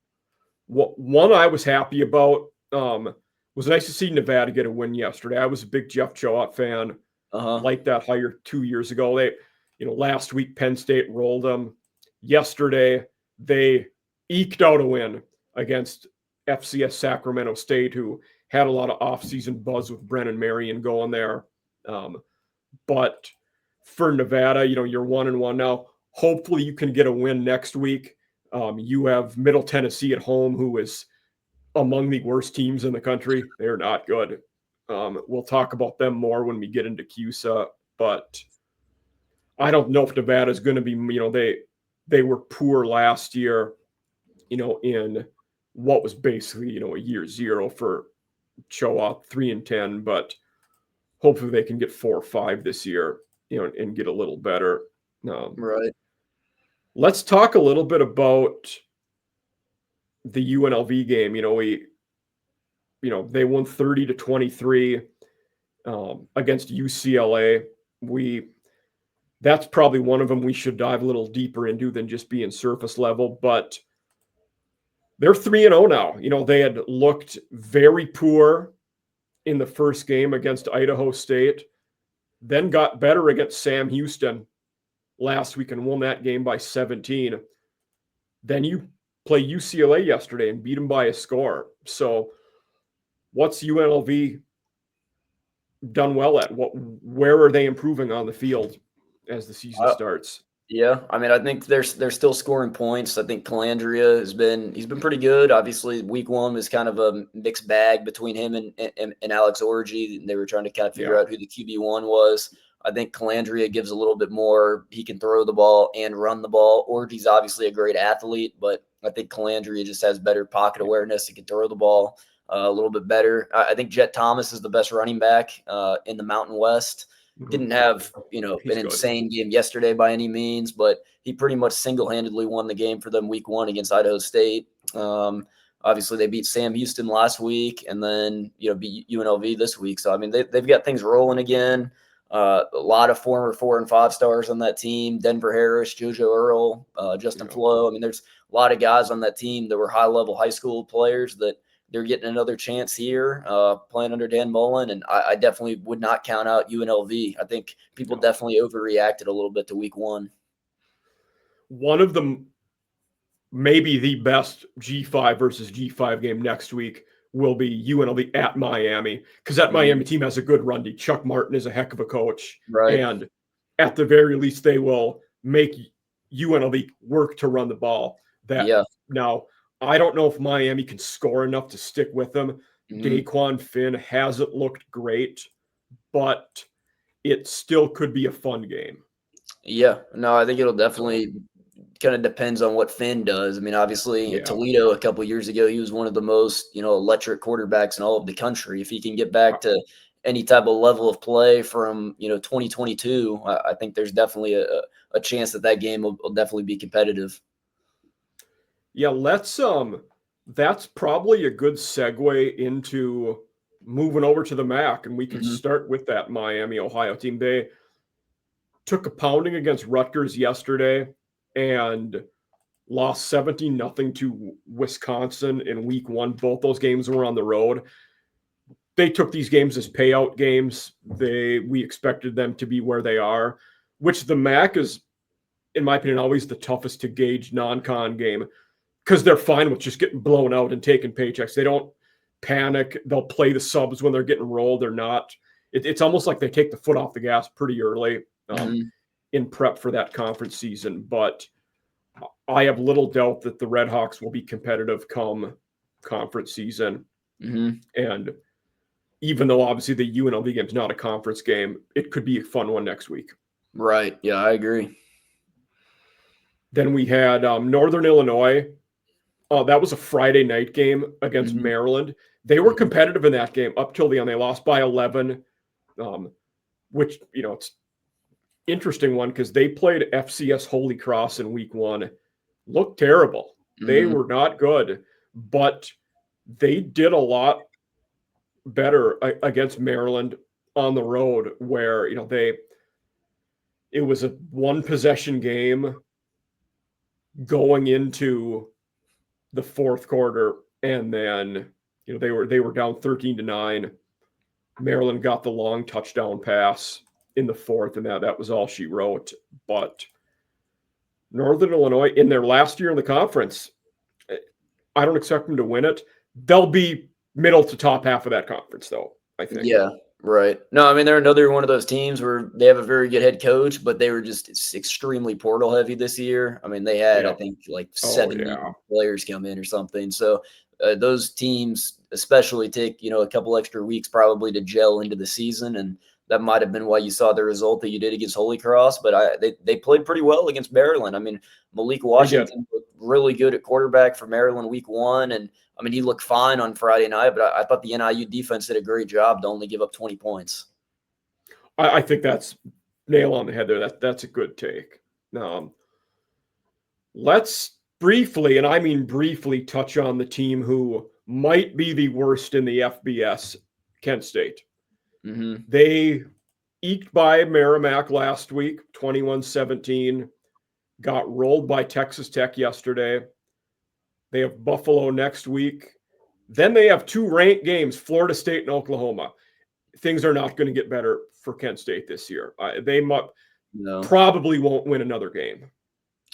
one I was happy about, was nice to see Nevada get a win yesterday. I was a big Jeff Choate fan. Liked that hire 2 years ago. They, last week Penn State rolled them. Yesterday, they eked out a win against FCS Sacramento State, who had a lot of offseason buzz with Brennan Marion going there. But for Nevada, you're 1-1 now. Hopefully you can get a win next week. You have Middle Tennessee at home, who is among the worst teams in the country. They're not good. We'll talk about them more when we get into CUSA, but I don't know if Nevada's going to be, they were poor last year, in what was basically, a year zero for Choate, 3-10, but hopefully they can get 4 or 5 this year, and get a little better. Right. Let's talk a little bit about the UNLV game. They won 30-23 against UCLA. That's probably one of them we should dive a little deeper into than just being surface level, but they're 3-0 now. They had looked very poor in the first game against Idaho State, then got better against Sam Houston last week and won that game by 17. Then you play UCLA yesterday and beat them by a score. So what's UNLV done well at? Where are they improving on the field as the season starts? Yeah, I mean, I think they're still scoring points. I think Calandria he's been pretty good. Obviously, week one was kind of a mixed bag between him and Alex Orji. They were trying to kind of figure out who the QB1 was. I think Calandria gives a little bit more. He can throw the ball and run the ball. Orji's obviously a great athlete, but I think Calandria just has better pocket awareness. He can throw the ball a little bit better. I think Jet Thomas is the best running back in the Mountain West. Didn't have, an insane game yesterday by any means, but he pretty much single-handedly won the game for them week one against Idaho State. Obviously, they beat Sam Houston last week and then, beat UNLV this week. So, I mean, they've got things rolling again. A lot of former 4 and 5 stars on that team. Denver Harris, JoJo Earl, Justin Flo. I mean, there's a lot of guys on that team that were high-level high school players that they're getting another chance here playing under Dan Mullen, and I definitely would not count out UNLV. I think people definitely overreacted a little bit to week one. One of them, maybe the best G5 versus G5 game next week will be UNLV at Miami, because that Miami team has a good run. Chuck Martin is a heck of a coach. Right. And at the very least, they will make UNLV work to run the ball. Now, I don't know if Miami can score enough to stick with them. Daquan Finn hasn't looked great, but it still could be a fun game. Yeah, no, I think it'll definitely kind of depends on what Finn does. I mean, obviously, at Toledo a couple of years ago, he was one of the most, electric quarterbacks in all of the country. If he can get back to any type of level of play from, 2022, I think there's definitely a chance that game will definitely be competitive. Yeah, that's probably a good segue into moving over to the MAC, and we can start with that Miami, Ohio team. They took a pounding against Rutgers yesterday and lost 17-0 to Wisconsin in week one. Both those games were on the road. They took these games as payout games. We expected them to be where they are, which the MAC is, in my opinion, always the toughest to gauge non-con game, because they're fine with just getting blown out and taking paychecks. They don't panic. They'll play the subs when they're getting rolled. They're not. It's almost like they take the foot off the gas pretty early in prep for that conference season. But I have little doubt that the Red Hawks will be competitive come conference season. And even though obviously the UNLV game is not a conference game, it could be a fun one next week. Right. Yeah, I agree. Then we had Northern Illinois. That was a Friday night game against Maryland. They were competitive in that game up till the end. They lost by 11, which, it's interesting one because they played FCS Holy Cross in week one. Looked terrible. They Mhm. were not good, but they did a lot better against Maryland on the road where, it was a one possession game going into the fourth quarter, and then they were down 13-9. Maryland got the long touchdown pass in the fourth, and that was all she wrote. But Northern Illinois, in their last year in the conference, I don't expect them to win it. They'll be middle to top half of that conference, though, I think. Yeah, right. No, I mean they're another one of those teams where they have a very good head coach, but they were just extremely portal heavy this year. I mean, they had I Yeah. think like Oh, 70 yeah. players come in or something. So those teams especially take a couple extra weeks probably to gel into the season, and that might have been why you saw the result that you did against Holy Cross. But they played pretty well against Maryland. I mean, Malik They did. Washington looked really good at quarterback for Maryland week 1, and I mean, he looked fine on Friday night, but I thought the NIU defense did a great job to only give up 20 points. I think that's nail on the head there. That's a good take. Let's briefly, and I mean briefly, touch on the team who might be the worst in the FBS, Kent State. Mm-hmm. They eked by Merrimack last week, 21-17, got rolled by Texas Tech yesterday. They have Buffalo next week. Then they have 2 ranked games, Florida State and Oklahoma. Things are not going to get better for Kent State this year. They probably won't win another game.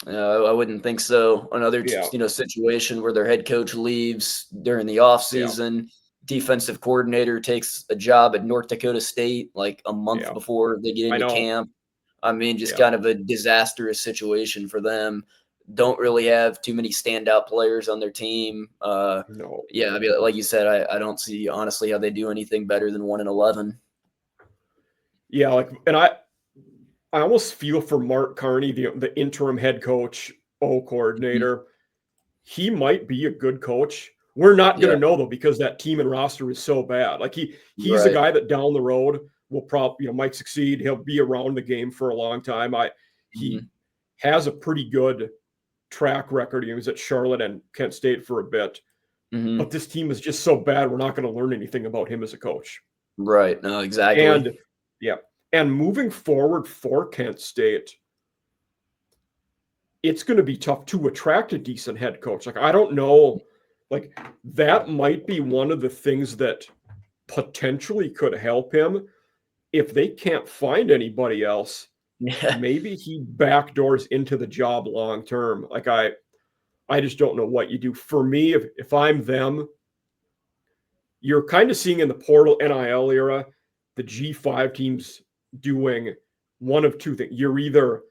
I wouldn't think so. Another situation where their head coach leaves during the offseason. Defensive coordinator takes a job at North Dakota State like a month before they get into camp. I mean, just kind of a disastrous situation for them. Don't really have too many standout players on their team. No. Yeah, I mean, like you said, I don't see honestly how they do anything better than 1-11. Yeah, and I almost feel for Mark Carney, the interim head coach, coordinator. Mm-hmm. He might be a good coach. We're not going to know though because that team and roster is so bad. Like he's a guy that down the road will probably might succeed. He'll be around the game for a long time. He has a pretty good track record. He was at Charlotte and Kent State for a bit. Mm-hmm. But this team is just so bad, we're not going to learn anything about him as a coach. Right. No, exactly. And moving forward for Kent State, it's going to be tough to attract a decent head coach. Like, I don't know, like that might be one of the things that potentially could help him if they can't find anybody else. Yeah. Maybe he backdoors into the job long term. Like I just don't know what you do. For me, if I'm them, you're kind of seeing in the portal NIL era, the G5 teams doing one of two things. You're either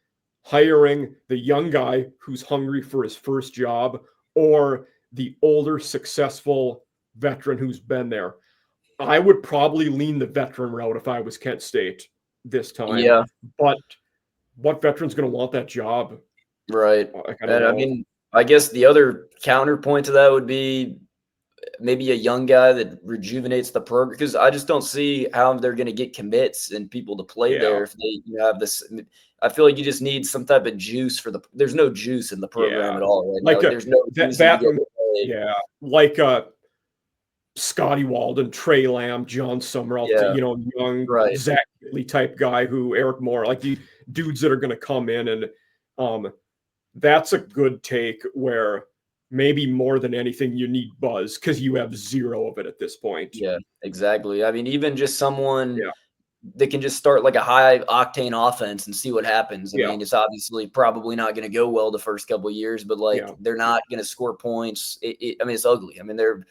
hiring the young guy who's hungry for his first job or the older, successful veteran who's been there. I would probably lean the veteran route if I was Kent State this time. Yeah. But what veteran's going to want that job? Right. I don't know. I mean, I guess the other counterpoint to that would be maybe a young guy that rejuvenates the program, because I just don't see how they're going to get commits and people to play there if they have this. I feel like you just need some type of juice there's no juice in the program at all right now. There's no like Scotty Walden, Trey Lamb, John Summerall, young Zach Lee type guy Eric Moore, like the dudes that are going to come in and that's a good take where maybe more than anything you need buzz because you have zero of it at this point. Yeah, exactly. I mean, even just someone that can just start like a high octane offense and see what happens. I mean, it's obviously probably not going to go well the first couple of years, but they're not going to score points. I mean, it's ugly. I mean, they're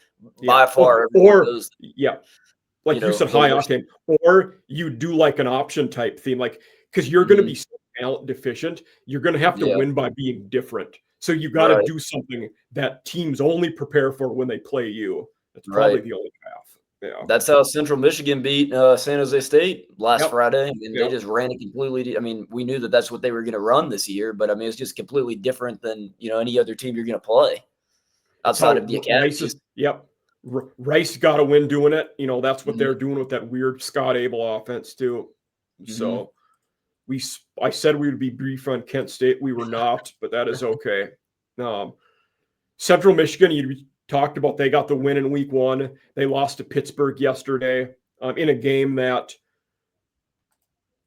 by far like you said, high octane, or you do like an option type theme, like because you're going to be so talent deficient, you're going to have to win by being different. So you got to do something that teams only prepare for when they play you. That's probably the only path. Yeah, that's how Central Michigan beat San Jose State last Friday, and they just ran it completely. I mean, we knew that that's what they were going to run this year, but I mean, it's just completely different than any other team you're going to play outside of the academy. Rice got a win doing it. That's what they're doing with that weird Scott Abel offense too. So I said we would be brief on Kent State. We were not, but that is okay. Central Michigan, you talked about, they got the win in week 1. They lost to Pittsburgh yesterday in a game that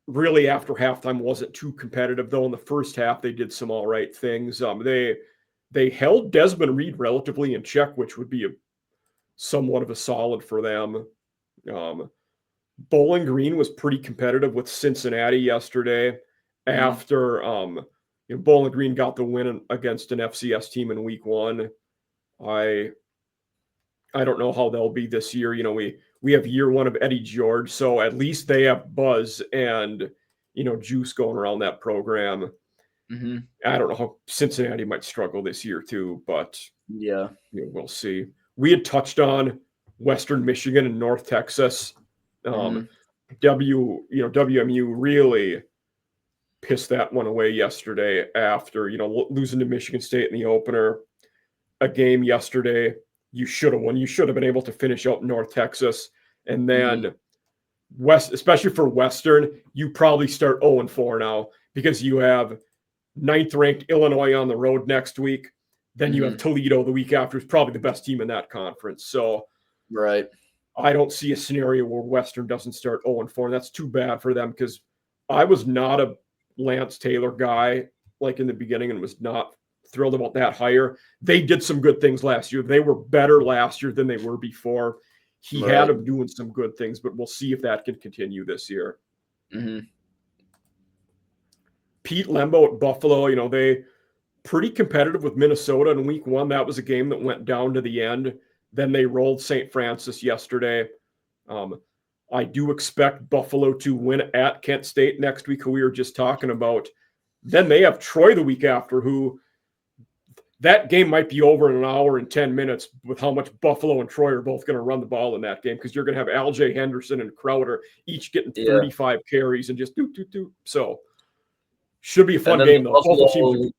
really after halftime wasn't too competitive, though. In the first half, they did some all right things. They held Desmond Reed relatively in check, which would be somewhat of a solid for them. Bowling Green was pretty competitive with Cincinnati yesterday after Bowling Green got the win against an FCS team in week 1. I don't know how they'll be this year. We have year 1 of Eddie George, so at least they have buzz and juice going around that program. Mm-hmm. I don't know how Cincinnati might struggle this year too, but yeah, we'll see. We had touched on Western Michigan and North Texas. WMU really pissed that one away yesterday after losing to Michigan State in the opener. A game yesterday you should have won. You should have been able to finish out North Texas, and then especially for Western, you probably start 0-4 now because you have 9th-ranked Illinois on the road next week. Then you have Toledo the week after, who's probably the best team in that conference. So, right. I don't see a scenario where Western doesn't start 0-4, and that's too bad for them because I was not a Lance Taylor guy like in the beginning and was not thrilled about that hire. They did some good things last year. They were better last year than they were before. He had them doing some good things, but we'll see if that can continue this year. Pete Lembo at Buffalo, they pretty competitive with Minnesota in week 1. That was a game that went down to the end. Then they rolled St. Francis yesterday. I do expect Buffalo to win at Kent State next week, who we were just talking about. Then they have Troy the week after, who that game might be over in an hour and 10 minutes with how much Buffalo and Troy are both going to run the ball in that game, because you're going to have L.J. Henderson and Crowder each getting 35 carries and just do. So should be a fun game, though. Buffalo,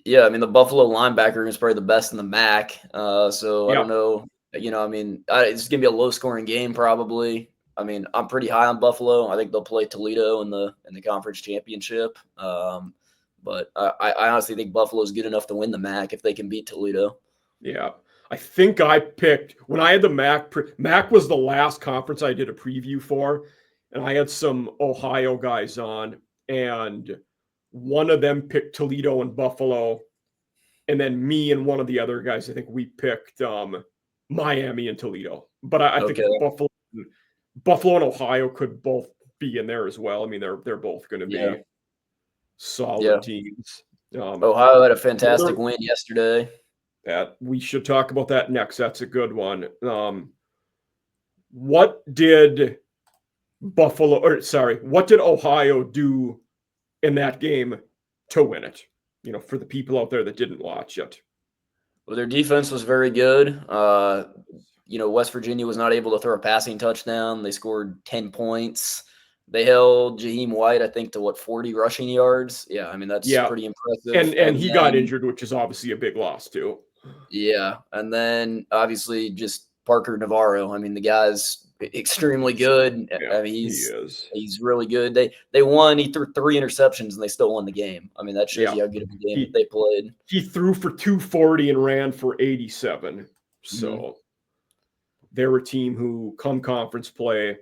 I mean, the Buffalo linebacker is probably the best in the MAC. So I don't know. It's going to be a low-scoring game probably. I mean, I'm pretty high on Buffalo. I think they'll play Toledo in the conference championship. But I honestly think Buffalo is good enough to win the MAC if they can beat Toledo. Yeah. I think I picked – when I had the MAC – MAC was the last conference I did a preview for, and I had some Ohio guys on, and one of them picked Toledo and Buffalo, and then me and one of the other guys, I think we picked Miami and Toledo. But I think Buffalo and Ohio could both be in there as well. I mean, they're both going to be solid teams. Ohio had a fantastic win yesterday. That we should talk about that next. That's a good one. What did Ohio do in that game to win it? For the people out there that didn't watch it. Well, their defense was very good. West Virginia was not able to throw a passing touchdown. They scored 10 points. They held Jaheim White, I think, to 40 rushing yards. Yeah, I mean, that's pretty impressive. And he got injured, which is obviously a big loss too. Yeah. And then obviously just Parker Navarro. I mean, the guy's extremely good. Yeah, I mean, he's really good. They won. He threw 3 interceptions and they still won the game. I mean, that shows you how good of a game they played. He threw for 240 and ran for 87. So they're a team who come conference play.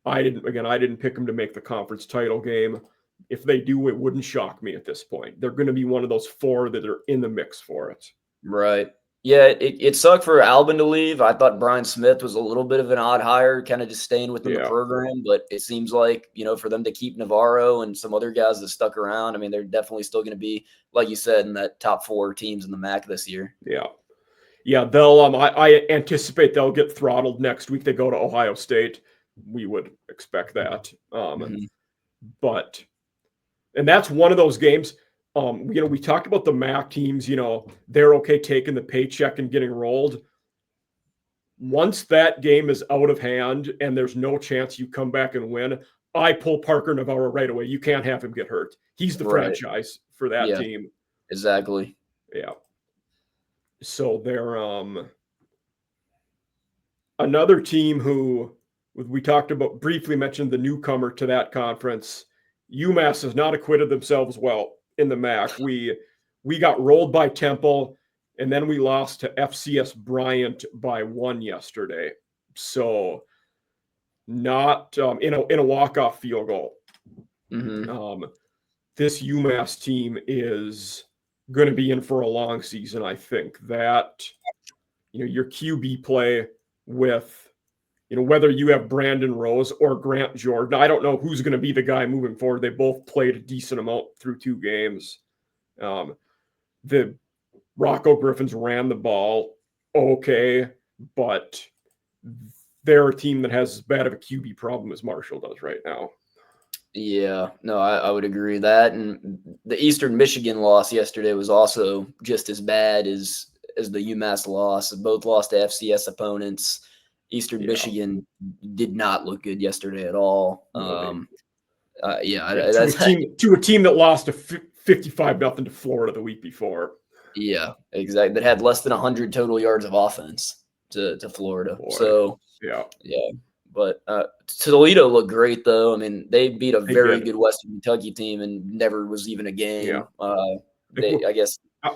I didn't pick them to make the conference title game. If they do, it wouldn't shock me at this point. They're going to be one of those 4 that are in the mix for it. Right. Yeah, it sucked for Albin to leave. I thought Brian Smith was a little bit of an odd hire, kind of just staying within the program. But it seems like, for them to keep Navarro and some other guys that stuck around, I mean, they're definitely still going to be, like you said, in that top 4 teams in the MAC this year. Yeah. Yeah, they'll. I anticipate they'll get throttled next week. They go to Ohio State. We would expect that. But that's one of those games. We talked about the MAC teams, they're okay taking the paycheck and getting rolled. Once that game is out of hand and there's no chance you come back and win, I pull Parker Navarro right away. You can't have him get hurt. He's the franchise for that team. Exactly. Yeah. So they're another team who we talked about, briefly mentioned the newcomer to that conference. UMass has not acquitted themselves well in the MAC. We got rolled by Temple, and then we lost to FCS Bryant by 1 yesterday. So not in a walk-off field goal. This UMass team is going to be in for a long season. I think that your QB play with whether you have Brandon Rose or Grant Jordan, I don't know who's going to be the guy moving forward. They both played a decent amount through 2 games. The Rocco Griffins ran the ball okay, but they're a team that has as bad of a QB problem as Marshall does right now. Yeah, no, I would agree with that. And the Eastern Michigan loss yesterday was also just as bad as the UMass loss. Both lost to FCS opponents. Eastern Michigan did not look good yesterday at all. To a team that lost a 55-0 to Florida the week before. Yeah, exactly. That had less than 100 total yards of offense to Florida. Boy. So yeah. But Toledo looked great, though. I mean, they beat a very good Western Kentucky team and never was even a game. Yeah. I guess. Go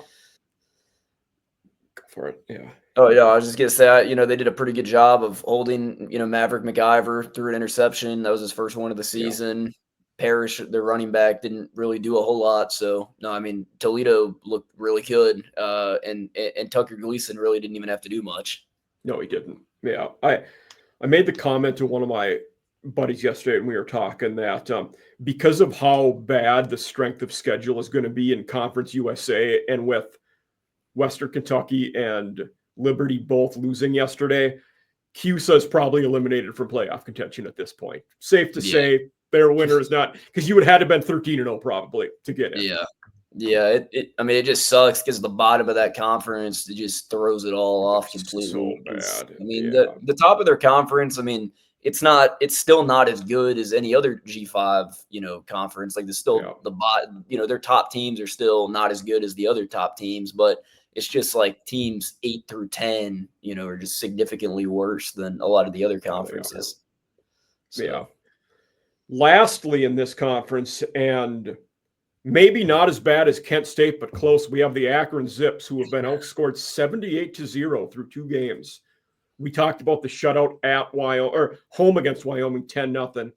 for it. Yeah. Oh, yeah. I was just going to say, they did a pretty good job of holding, Maverick McIver through an interception. That was his first one of the season. Yeah. Parrish, their running back, didn't really do a whole lot. So, no, I mean, Toledo looked really good. And Tucker Gleason really didn't even have to do much. No, he didn't. Yeah. I made the comment to one of my buddies yesterday when we were talking that because of how bad the strength of schedule is going to be in Conference USA, and with Western Kentucky and Liberty both losing yesterday, CUSA is probably eliminated from playoff contention at this point. Safe to say their winner is not, because you would have had to have been 13-0 probably to get in. Yeah, it just sucks because the bottom of that conference, it just throws it all off completely. So bad. I mean, the top of their conference, I mean, it's still not as good as any other G5, conference. Like their top teams are still not as good as the other top teams, but it's just like teams 8 through 10, are just significantly worse than a lot of the other conferences. Yeah. Lastly, in this conference, and maybe not as bad as Kent State, but close, we have the Akron Zips, who have been outscored 78-0 through 2 games. We talked about the shutout at Wyoming, or home against Wyoming, 10-0.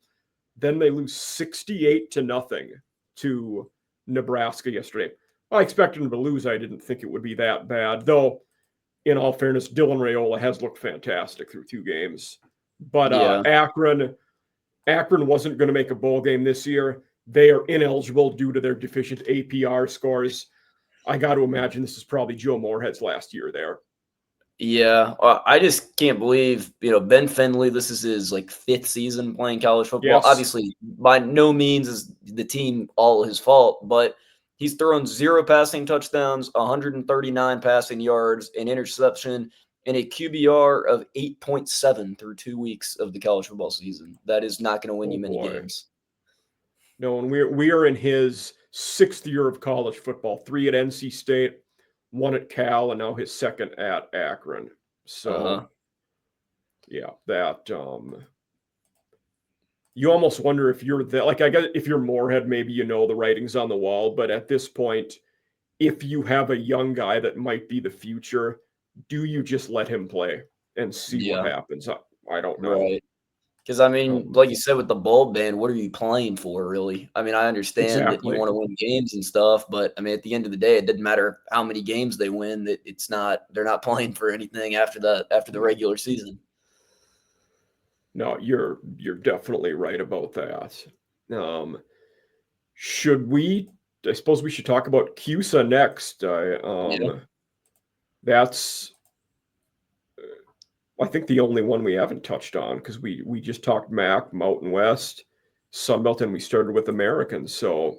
Then they lose 68-0 to Nebraska yesterday. I expected them to lose. I didn't think it would be that bad, though. In all fairness, Dylan Raiola has looked fantastic through 2 games. But Akron wasn't going to make a bowl game this year. They are ineligible due to their deficient APR scores. I got to imagine this is probably Joe Moorhead's last year there. Yeah, I just can't believe, Ben Finley, this is his 5th season playing college football. Yes. Obviously, by no means is the team all his fault, but he's thrown 0 passing touchdowns, 139 passing yards, an interception, and a QBR of 8.7 through 2 weeks of the college football season. That is not going to win you many games. No, and we are in his 6th year of college football, 3 at NC State, 1 at Cal, and now his 2nd at Akron. So, that you almost wonder if you're I guess if you're Moorhead, maybe the writing's on the wall. But at this point, if you have a young guy that might be the future, do you just let him play and see what happens? I don't know. Right. Because, I mean, like you said with the bowl ban, what are you playing for, really? I mean, I understand that you want to win games and stuff, but, I mean, at the end of the day, it doesn't matter how many games they win. That they're not playing for anything after the regular season. No, you're definitely right about that. I suppose we should talk about CUSA next. That's I think the only one we haven't touched on, because we just talked MAC, Mountain West, Sunbelt, and we started with Americans. So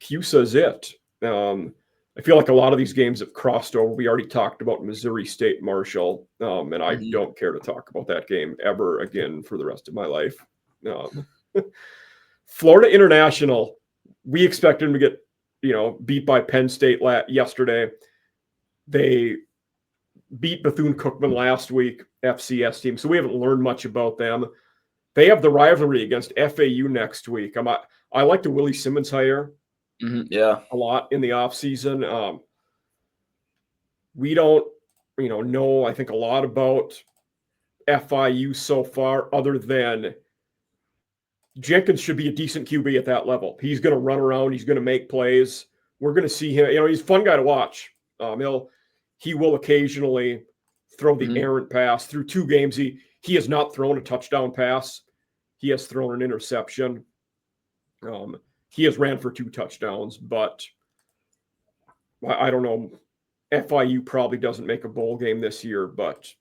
CUSA is it. I feel like a lot of these games have crossed over. We already talked about Missouri State Marshall, and I don't care to talk about that game ever again for the rest of my life. Florida International, we expected them to get beat by Penn State yesterday. They beat Bethune-Cookman last week, FCS team, so we haven't learned much about them. They have the rivalry against FAU next week. I like the Willie Simmons hire a lot in the offseason. we don't, know, I think, a lot about FIU so far, other than Jenkins should be a decent QB at that level. He's going to run around. He's going to make plays. We're going to see him. He's a fun guy to watch. He will occasionally throw the errant pass. Through 2 games, he has not thrown a touchdown pass. He has thrown an interception. He has ran for 2 touchdowns, but I don't know. FIU probably doesn't make a bowl game this year, but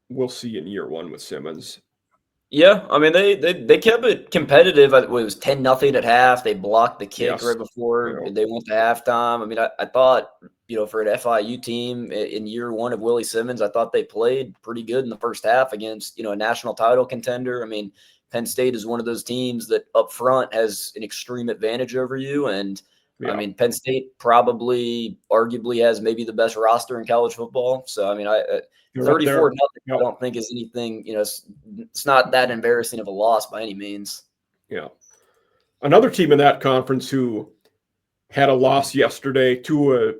we'll see in year 1 with Simmons. Yeah, I mean they kept it competitive. It was 10-0 at half. They blocked the kick right before they went to halftime. I mean, I thought, for an FIU team in year 1 of Willie Simmons, I thought they played pretty good in the first half against, a national title contender. I mean, Penn State is one of those teams that up front has an extreme advantage over you. And I mean, Penn State probably arguably has maybe the best roster in college football. So, I mean, 34-0, I don't think is anything, it's not that embarrassing of a loss by any means. Yeah. Another team in that conference who had a loss yesterday to a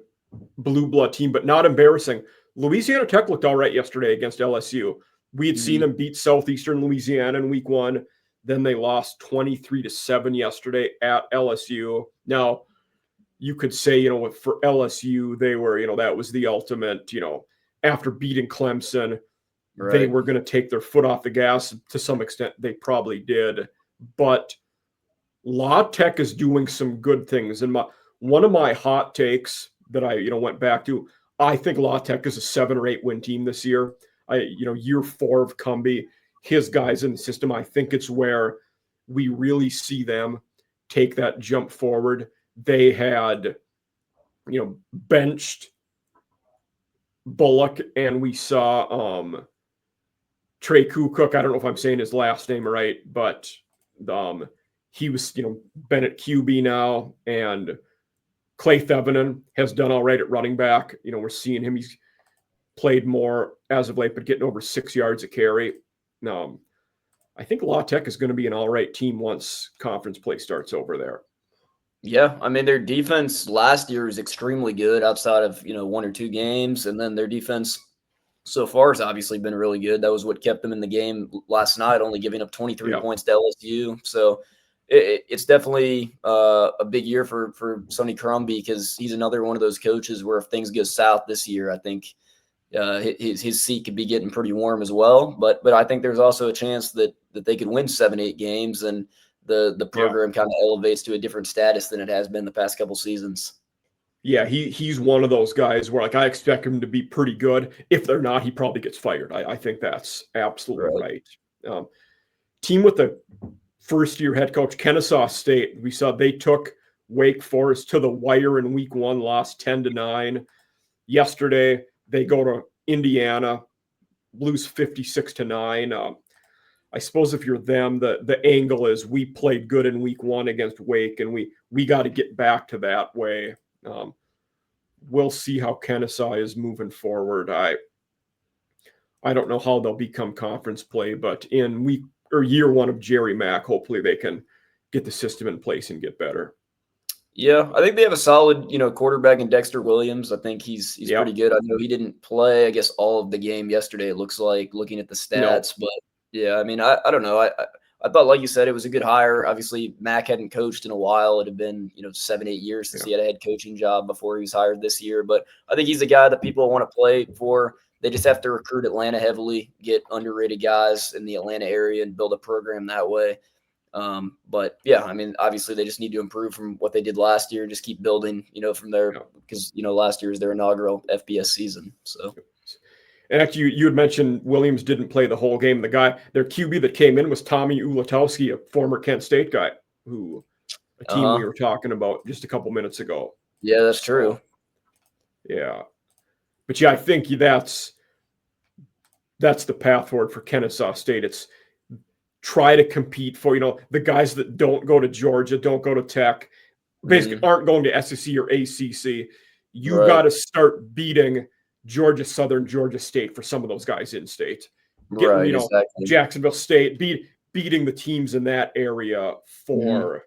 blue blood team, but not embarrassing. Louisiana Tech looked all right yesterday against LSU. We had seen them beat Southeastern Louisiana in week 1. Then they lost 23-7 yesterday at LSU. Now, you could say, for LSU, they were, that was the ultimate, after beating Clemson, they were going to take their foot off the gas. To some extent, they probably did. But La Tech is doing some good things. And one of my hot takes that I, went back to, I think La Tech is a 7 or 8 win team this year. Year 4 of Cumbie, his guys in the system, I think it's where we really see them take that jump forward. They had, benched Bullock, and we saw Trey Kukuk. I don't know if I'm saying his last name right, but he was, been at QB now, and Clay Thevenin has done all right at running back. We're seeing him. He's played more as of late, but getting over 6 yards a carry. I think La Tech is going to be an all right team once conference play starts over there. Yeah, I mean, their defense last year was extremely good outside of, 1 or 2 games. And then their defense so far has obviously been really good. That was what kept them in the game last night, only giving up 23 points to LSU. So it's definitely a big year for Sonny Crombie, because he's another one of those coaches where if things go south this year, I think his seat could be getting pretty warm as well. But I think there's also a chance that they could win 7-8 games and the program kind of elevates to a different status than it has been the past couple seasons. Yeah, he's one of those guys where I expect him to be pretty good. If they're not, he probably gets fired. I think that's absolutely right. Team with the first-year head coach, Kennesaw State, we saw they took Wake Forest to the wire in week 1, lost 10-9. Yesterday, they go to Indiana, lose 56-9. I suppose if you're them, the angle is we played good in week 1 against Wake, and we got to get back to that way. We'll see how Kennesaw is moving forward. I don't know how they'll become conference play, but in year 1 of Jerry Mack, hopefully they can get the system in place and get better. Yeah, I think they have a solid, quarterback in Dexter Williams. I think he's pretty good. I know he didn't play, I guess, all of the game yesterday, it looks like, looking at the stats. But yeah, I mean, I don't know. I thought, like you said, it was a good hire. Obviously, Mack hadn't coached in a while. It had been, 7-8 years since he had a head coaching job before he was hired this year. But I think he's a guy that people want to play for. They just have to recruit Atlanta heavily, get underrated guys in the Atlanta area and build a program that way. But yeah, I mean, obviously they just need to improve from what they did last year. Just keep building, from there, because, last year was their inaugural FBS season. So. And actually, you had mentioned Williams didn't play the whole game. Their QB that came in was Tommy Ulatowski, a former Kent State guy, a team we were talking about just a couple minutes ago. Yeah, that's true. Yeah. But yeah, I think that's the path forward for Kennesaw State. It's try to compete for, the guys that don't go to Georgia, don't go to Tech, basically aren't going to SEC or ACC. You got to start beating Georgia Southern, Georgia State for some of those guys in state. Getting, exactly. Jacksonville State, beating the teams in that area for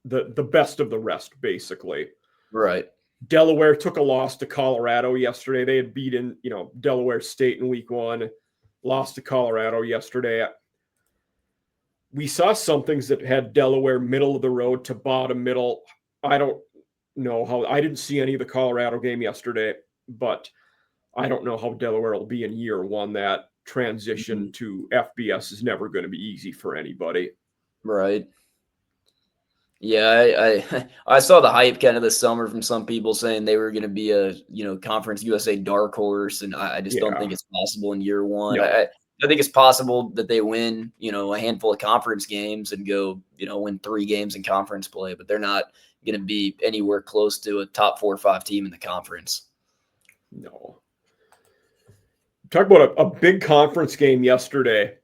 the best of the rest, basically. Right. Delaware took a loss to Colorado yesterday. They had beaten, Delaware State in week 1, lost to Colorado yesterday. We saw some things that had Delaware middle of the road to bottom middle. I don't know how. I didn't see any of the Colorado game yesterday, but I don't know how Delaware will be in year 1. That transition to FBS is never going to be easy for anybody. Right. Yeah, I saw the hype kind of this summer from some people saying they were going to be a Conference USA dark horse, and I just don't think it's possible in year 1. No. I think it's possible that they win a handful of conference games and go win 3 games in conference play, but they're not going to be anywhere close to a top 4 or 5 team in the conference. No. Talk about a big conference game yesterday.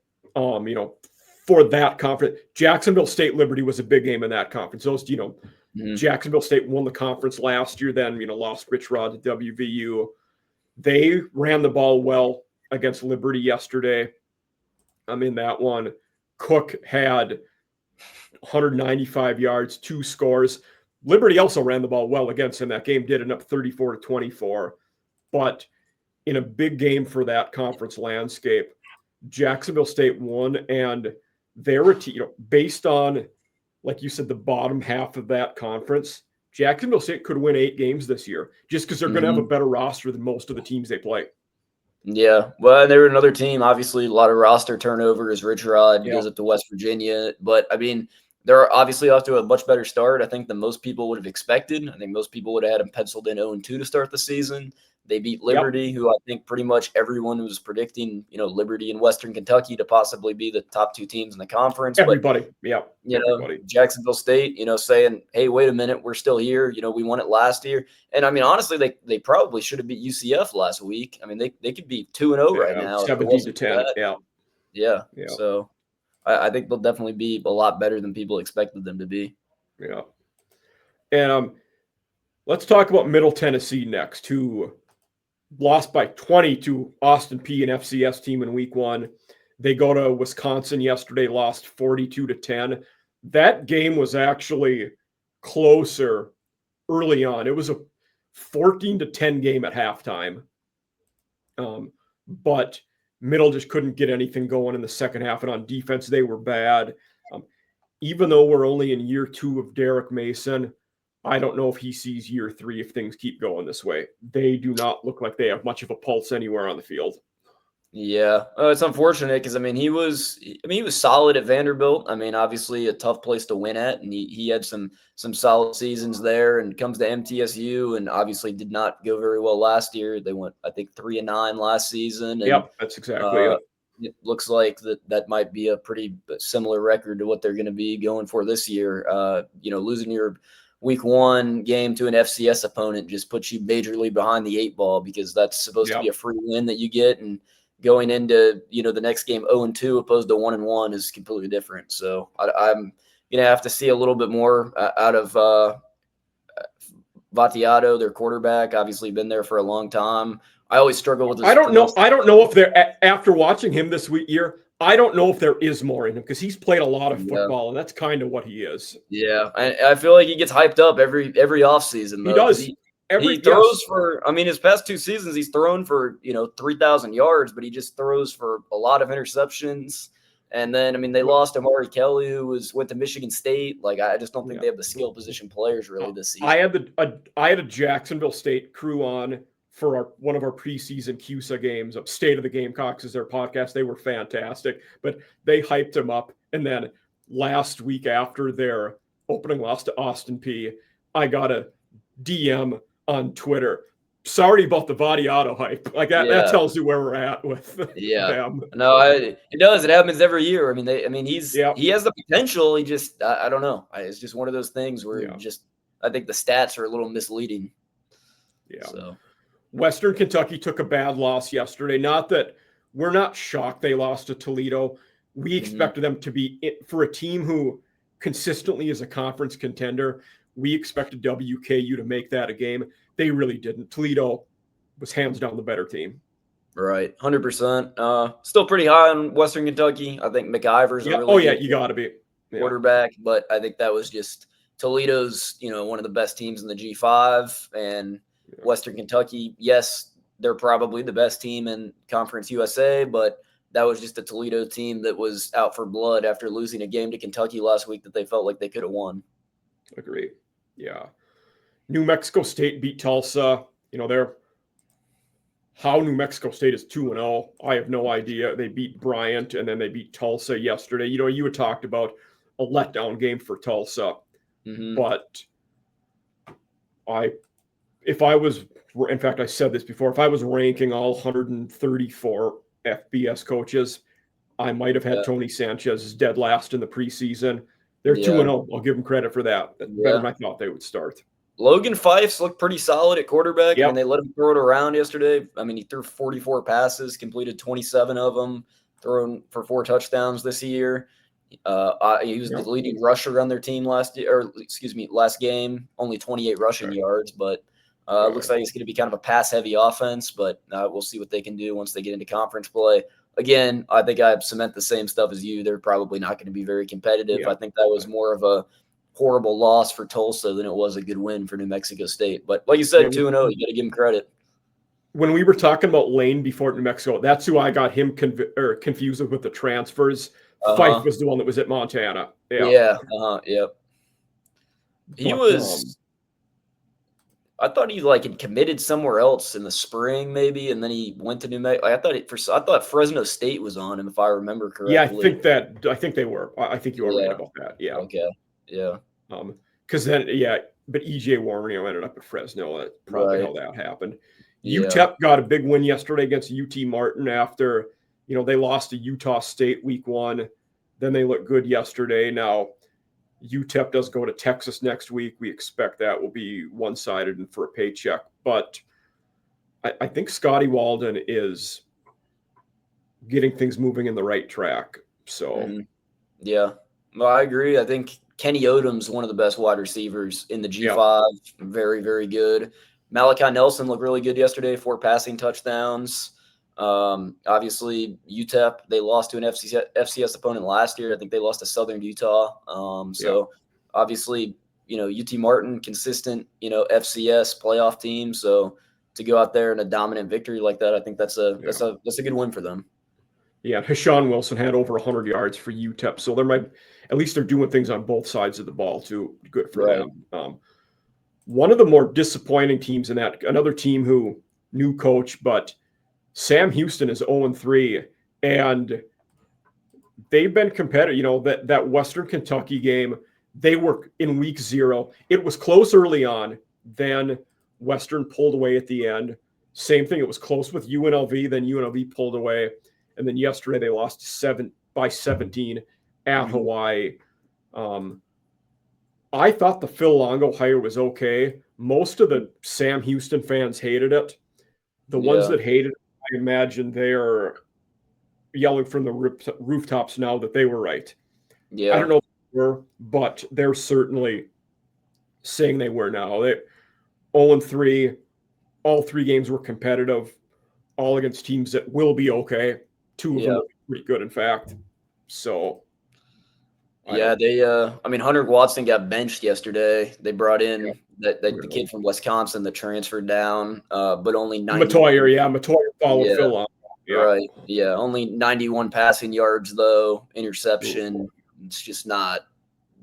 For that conference, Jacksonville State Liberty was a big game in that conference. Those, Jacksonville State won the conference last year, then, lost Rich Rod to WVU. They ran the ball well against Liberty yesterday. In that one, Cook had 195 yards, 2 scores. Liberty also ran the ball well against him. That game did end up 34-24. But in a big game for that conference landscape, Jacksonville State won, and they're a team, based on, like you said, the bottom half of that conference. Jacksonville State could win 8 games this year just because they're going to have a better roster than most of the teams they play. Yeah, well, they were another team. Obviously, a lot of roster turnover as Rich Rod goes up to West Virginia. But, they're obviously off to a much better start, I think, than most people would have expected. I think most people would have had them penciled in 0-2 to start the season. They beat Liberty, who I think pretty much everyone was predicting, Liberty and Western Kentucky to possibly be the top 2 teams in the conference. Everybody, Jacksonville State, saying, hey, wait a minute, we're still here. We won it last year. And, honestly, they probably should have beat UCF last week. They could be 2-0 right now. 17-10, Yeah. So I think they'll definitely be a lot better than people expected them to be. Yeah. And let's talk about Middle Tennessee next, who lost by 20 to Austin Peay, an FCS team in week 1. They go to Wisconsin yesterday, lost 42-10. That game was actually closer early on. It was a 14-10 game at halftime. But Middle just couldn't get anything going in the second half, and on defense, they were bad. Even though we're only in year 2 of Derek Mason, I don't know if he sees year 3 if things keep going this way. They do not look like they have much of a pulse anywhere on the field. Yeah, it's unfortunate because he was solid at Vanderbilt. Obviously a tough place to win at, and he had some solid seasons there. And comes to MTSU, and obviously did not go very well last year. They went, I think, 3-9 last season. And, that's exactly it. It looks like that might be a pretty similar record to what they're going to be going for this year. Losing your week 1 game to an FCS opponent just puts you majorly behind the 8 ball, because that's supposed to be a free win that you get, and going into the next game 0-2 opposed to 1-1 is completely different. So I'm gonna have to see a little bit more out of Vattiato, their quarterback. Obviously been there for a long time. I always struggle with this. I don't know if they're, after watching him this year, I don't know if there is more in him, because he's played a lot of football, and that's kind of what he is. Yeah, I feel like he gets hyped up every offseason. He does. He throws for, his past 2 seasons, he's thrown for, 3,000 yards, but he just throws for a lot of interceptions. And then, they lost Amari Kelly, who went to Michigan State. I just don't think they have the skill position players really this season. I had a Jacksonville State crew on for one of our preseason CUSA games. State of the Gamecocks is their podcast. They were fantastic, but they hyped him up. And then last week, after their opening loss to Austin Peay, I got a DM on Twitter. Sorry about the Vattiato hype. That tells you where we're at with them. No, it does. It happens every year. He has the potential. He just, I don't know. It's just one of those things where I think the stats are a little misleading. Yeah. So Western Kentucky took a bad loss yesterday. Not that we're not shocked they lost to Toledo. We expected them to be, for a team who consistently is a conference contender, we expected WKU to make that a game. They really didn't. Toledo was hands down the better team. Right, 100%. Still pretty high on Western Kentucky. I think McIver's a really you got to be quarterback, but I think that was just Toledo's, one of the best teams in the G5, and Western Kentucky, yes, they're probably the best team in Conference USA, but that was just a Toledo team that was out for blood after losing a game to Kentucky last week that they felt like they could have won. Agree. Yeah. New Mexico State beat Tulsa. How New Mexico State is 2-0, I have no idea. They beat Bryant, and then they beat Tulsa yesterday. You had talked about a letdown game for Tulsa. Mm-hmm. But I said this before, if I was ranking all 134 FBS coaches, I might have had Tony Sanchez dead last in the preseason. They're 2-0. I'll give them credit for that. Better than I thought they would start. Logan Fifes looked pretty solid at quarterback. Yep. I mean, they let him throw it around yesterday. I mean, he threw 44 passes, completed 27 of them, thrown for 4 touchdowns this year. He was the leading rusher on their team last game, only 28 rushing yards, but looks like it's going to be kind of a pass-heavy offense, but we'll see what they can do once they get into conference play. Again, I think I cement the same stuff as you. They're probably not going to be very competitive. Yeah. I think that was more of a horrible loss for Tulsa than it was a good win for New Mexico State. But like you said, 2-0, you got to give him credit. When we were talking about Lane before New Mexico, that's who I got him confused with the transfers. Fife was the one that was at Montana. Yeah. Yep. He was. I thought he had committed somewhere else in the spring, maybe, and then he went to New Mexico. I thought Fresno State was on him, if I remember correctly. Yeah, I think they were. I think you were right about that. Yeah. Okay. Yeah. Because then, but EJ Warner ended up at Fresno. That's probably how that happened. UTEP got a big win yesterday against UT Martin after, they lost to Utah State week 1. Then they looked good yesterday. Now, UTEP does go to Texas next week. We expect that will be one-sided and for a paycheck. But I think Scotty Walden is getting things moving in the right track. So, yeah, well, I agree. I think Kenny Odom's one of the best wide receivers in the G5. Yeah. Very, very good. Malachi Nelson looked really good yesterday, 4 passing touchdowns. Obviously, UTEP, they lost to an FCS opponent last year. I think they lost to Southern Utah. Obviously, UT Martin, consistent, FCS playoff team. So to go out there in a dominant victory like that, I think that's a good win for them. Yeah, Hashawn Wilson had over 100 yards for UTEP. So at least they're doing things on both sides of the ball too. Good for them. One of the more disappointing teams in that, another team who new coach, but Sam Houston is 0-3, and they've been competitive. That Western Kentucky game, they were in week 0. It was close early on. Then Western pulled away at the end. Same thing. It was close with UNLV. Then UNLV pulled away. And then yesterday they lost 17 at Hawaii. I thought the Phil Longo hire was okay. Most of the Sam Houston fans hated it. The ones that hated it, I imagine they're yelling from the rooftops now that they were right. Yeah. I don't know if they were, but they're certainly saying they were now. They 0-3. All 3 games were competitive, all against teams that will be okay. 2 of them will be pretty good, in fact. So, Hunter Watson got benched yesterday. They brought in the kid from Wisconsin that transferred down, but only 90. Matoyer followed Phil on. Yeah. Right. Yeah. Only 91 passing yards, though. Interception. Ooh. It's just not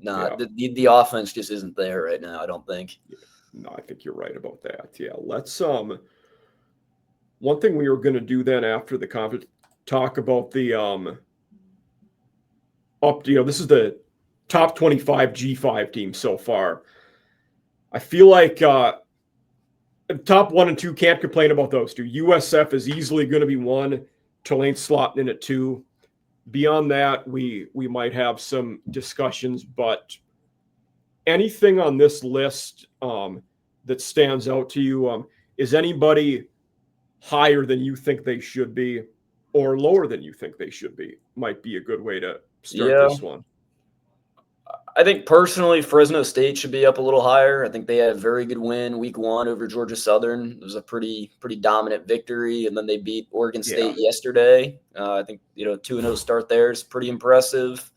the offense just isn't there right now, I don't think. No, I think you're right about that. Yeah. Let's one thing we were going to do then after the conference, talk about the this is the top 25 G5 teams so far. I feel like top 1 and 2 can't complain about those 2. USF is easily going to be 1. Tulane's slotting in at 2. Beyond that, we might have some discussions, but anything on this list that stands out to you, is anybody higher than you think they should be or lower than you think they should be? Might be a good way to start this one. I think personally, Fresno State should be up a little higher. I think they had a very good win week 1 over Georgia Southern. It was a pretty dominant victory, and then they beat Oregon State yesterday. I think 2-0 start there is pretty impressive.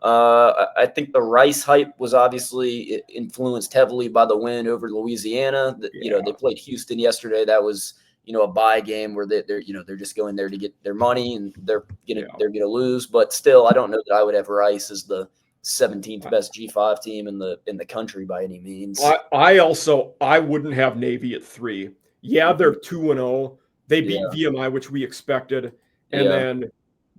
I think the Rice hype was obviously influenced heavily by the win over Louisiana. They played Houston yesterday. That was, a bye game where they're just going there to get their money, and they're gonna lose. But still, I don't know that I would have Rice as the 17th best G5 team in the country by any means. I wouldn't have Navy at 3. Yeah, they're 2-0. They beat VMI, which we expected, and then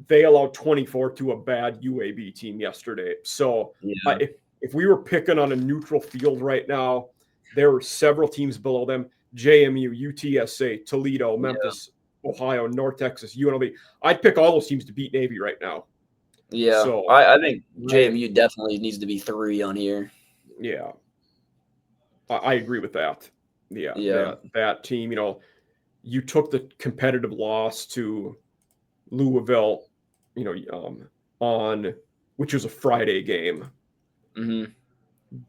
they allowed 24 to a bad UAB team yesterday. So if we were picking on a neutral field right now, there were several teams below them: JMU, UTSA, Toledo, Memphis, Ohio, North Texas, UNLV. I'd pick all those teams to beat Navy right now. Yeah, so I think JMU definitely needs to be 3 on here. Yeah, I agree with that. Yeah. That team, you took the competitive loss to Louisville, on which was a Friday game. Mm-hmm.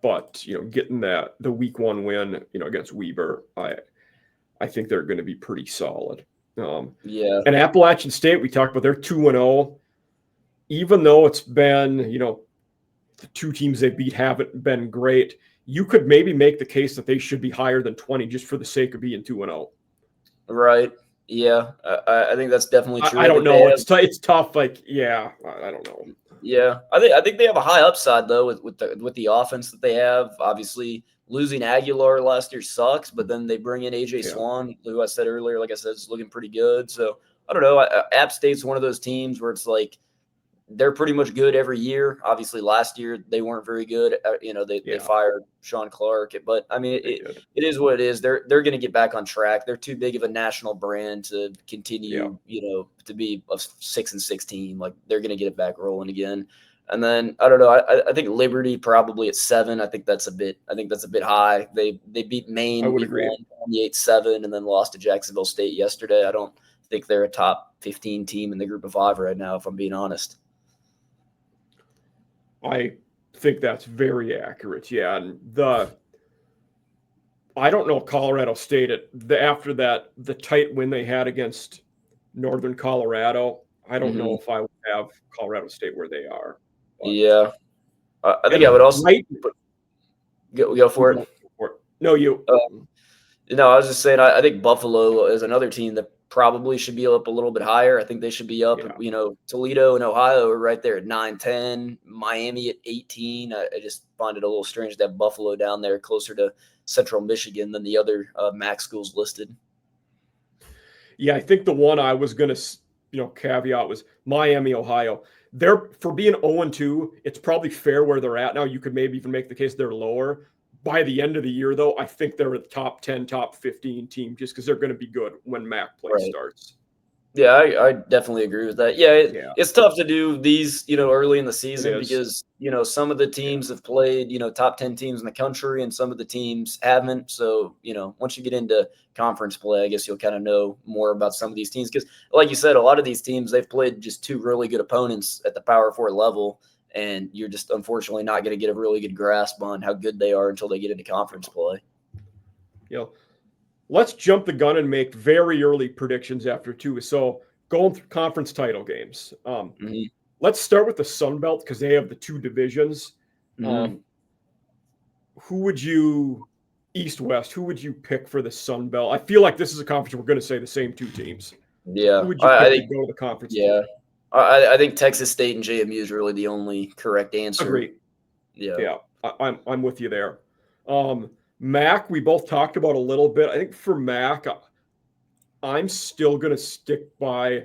But getting the week 1 win, against Weber, I think they're going to be pretty solid. And Appalachian State, we talked about, they're 2-0. Even though it's been, the 2 teams they beat haven't been great, you could maybe make the case that they should be higher than 20 just for the sake of being 2-0. Right. Yeah, I think that's definitely true. I don't know. It's tough. I don't know. Yeah, I think they have a high upside though with the offense that they have. Obviously, losing Aguilar last year sucks, but then they bring in AJ Swan, who I said earlier, like I said, is looking pretty good. So I don't know. App State's one of those teams where it's like they're pretty much good every year. Obviously, last year they weren't very good. They fired Sean Clark, but I mean, it is what it is. They're going to get back on track. They're too big of a national brand to continue, to be a 6-6 team. Like, they're going to get it back rolling again. And then I don't know. I think Liberty probably at 7. I think that's a bit high. They beat Maine. I would agree. 28-7, and then lost to Jacksonville State yesterday. I don't think they're a top 15 team in the group of 5 right now, if I'm being honest. I think that's very accurate. Yeah, and I don't know Colorado State after the tight win they had against Northern Colorado. I don't know if I would have Colorado State where they are. Yeah, I think I would also go for it. No, you. I was just saying. I think Buffalo is another team that probably should be up a little bit higher. I think they should be up. Toledo and Ohio are right there at 9-10. Miami at 18. I just find it a little strange that Buffalo down there closer to Central Michigan than the other MAC schools listed. Yeah, I think the one I was going to caveat was Miami, Ohio. They're, for being 0-2, it's probably fair where they're at now. You could maybe even make the case they're lower. By the end of the year, though, I think they're a top 10, top 15 team just because they're going to be good when MAC play starts. Yeah, I definitely agree with that. Yeah, it's tough to do these, early in the season because, some of the teams have played, top 10 teams in the country and some of the teams haven't. So, once you get into conference play, I guess you'll kind of know more about some of these teams because, like you said, a lot of these teams, they've played just 2 really good opponents at the Power 4 level. And you're just unfortunately not going to get a really good grasp on how good they are until they get into conference play. Let's jump the gun and make very early predictions after 2. So going through conference title games. Let's start with the Sun Belt because they have the 2 divisions. Who would you, East-West, who would you pick for the Sun Belt? I feel like this is a conference we're going to say the same 2 teams. Yeah. Who would you pick to go to the conference? Yeah. I think Texas State and JMU is really the only correct answer. Agree. Yeah. I'm with you there. MAC, we both talked about a little bit. I think for MAC, I'm still going to stick by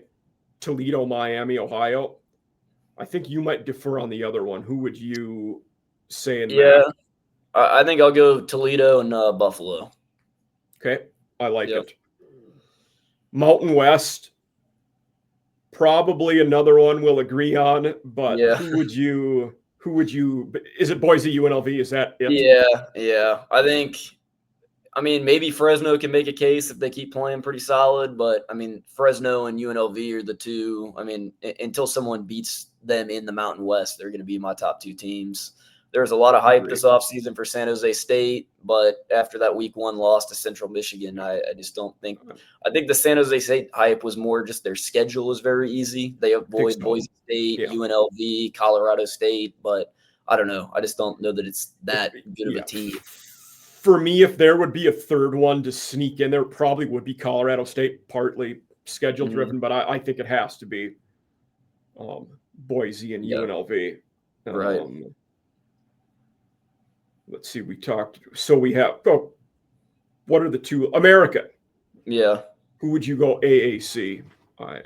Toledo, Miami, Ohio. I think you might differ on the other one. Who would you say in MAC? I think I'll go Toledo and Buffalo. Okay, I like it. Mountain West, probably another one we'll agree on, but who would you is it Boise, UNLV? Is that it? Yeah. I mean, maybe Fresno can make a case if they keep playing pretty solid, but I mean, Fresno and UNLV are the 2. I mean, until someone beats them in the Mountain West, they're going to be my top 2 teams. there was a lot of hype Agreed. this offseason for San Jose State, but after that week 1 loss to Central Michigan, I just don't think – I think the San Jose State hype was more just their schedule was very easy. They avoid Boise State, UNLV, Colorado State, but I don't know. I just don't know that it's that good of a team. For me, if there would be a third one to sneak in, there probably would be Colorado State, partly schedule driven, but I think it has to be Boise and UNLV. Right. Let's see. So we have. Oh, what are the two? America. Yeah. Who would you go AAC? I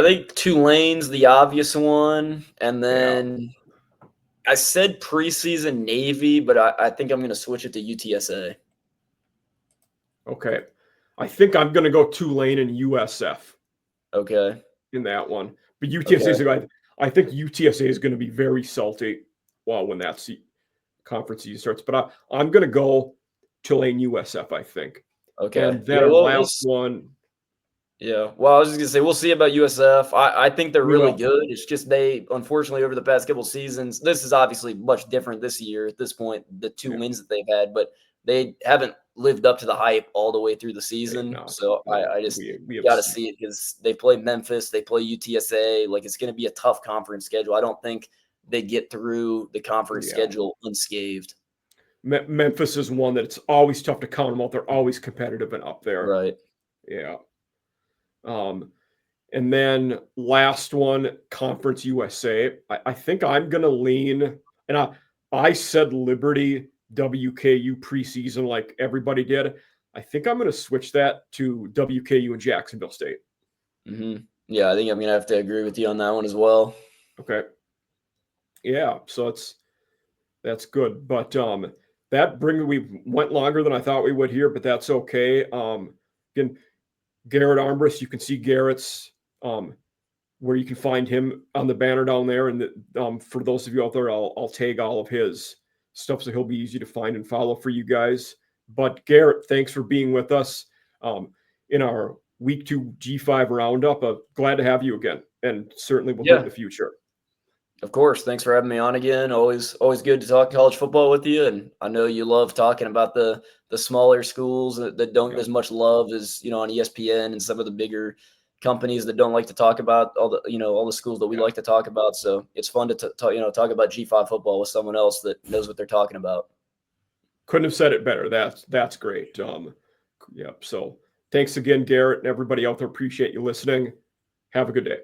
think Tulane's the obvious one, and then I said preseason Navy, but I think I'm going to switch it to UTSA. Okay. I think I'm going to go Tulane and USF. Okay. In that one. But UTSA, I think UTSA is going to be very salty when that conference season starts. But I'm going to go Tulane USF, I think. Okay. And then our last one. Yeah. Well, I was just going to say, we'll see about USF. I think they're really good. It's just they, unfortunately, over the past couple of seasons, this is obviously much different this year at this point, the 2 wins that they've had, but they haven't lived up to the hype all the way through the season. I just got to see it because they play Memphis, they play UTSA. Like, it's going to be a tough conference schedule. I don't think they get through the conference schedule unscathed. Memphis is one that it's always tough to count them out. They're always competitive and up there. Right. Yeah. And then last one, Conference USA. I think I'm going to lean, and I said Liberty WKU preseason like everybody did. I think I'm going to switch that to WKU and Jacksonville State. Mm-hmm. Yeah, I think I'm going to have to agree with you on that one as well. Okay. Yeah, so that's good. But we went longer than I thought we would here, but that's okay. Again, Garrett Armbrust, you can see Garrett's where you can find him on the banner down there. And for those of you out there, I'll tag all of his stuff so he'll be easy to find and follow for you guys. But Garrett, thanks for being with us in our Week 2 G5 roundup. Glad to have you again, and certainly we'll do it in the future. Of course. Thanks for having me on again. Always good to talk college football with you. And I know you love talking about the smaller schools that don't get as much love as, on ESPN and some of the bigger companies that don't like to talk about all the schools that we like to talk about. So it's fun to talk about G5 football with someone else that knows what they're talking about. Couldn't have said it better. That's great. So thanks again, Garrett, and everybody out there. Appreciate you listening. Have a good day.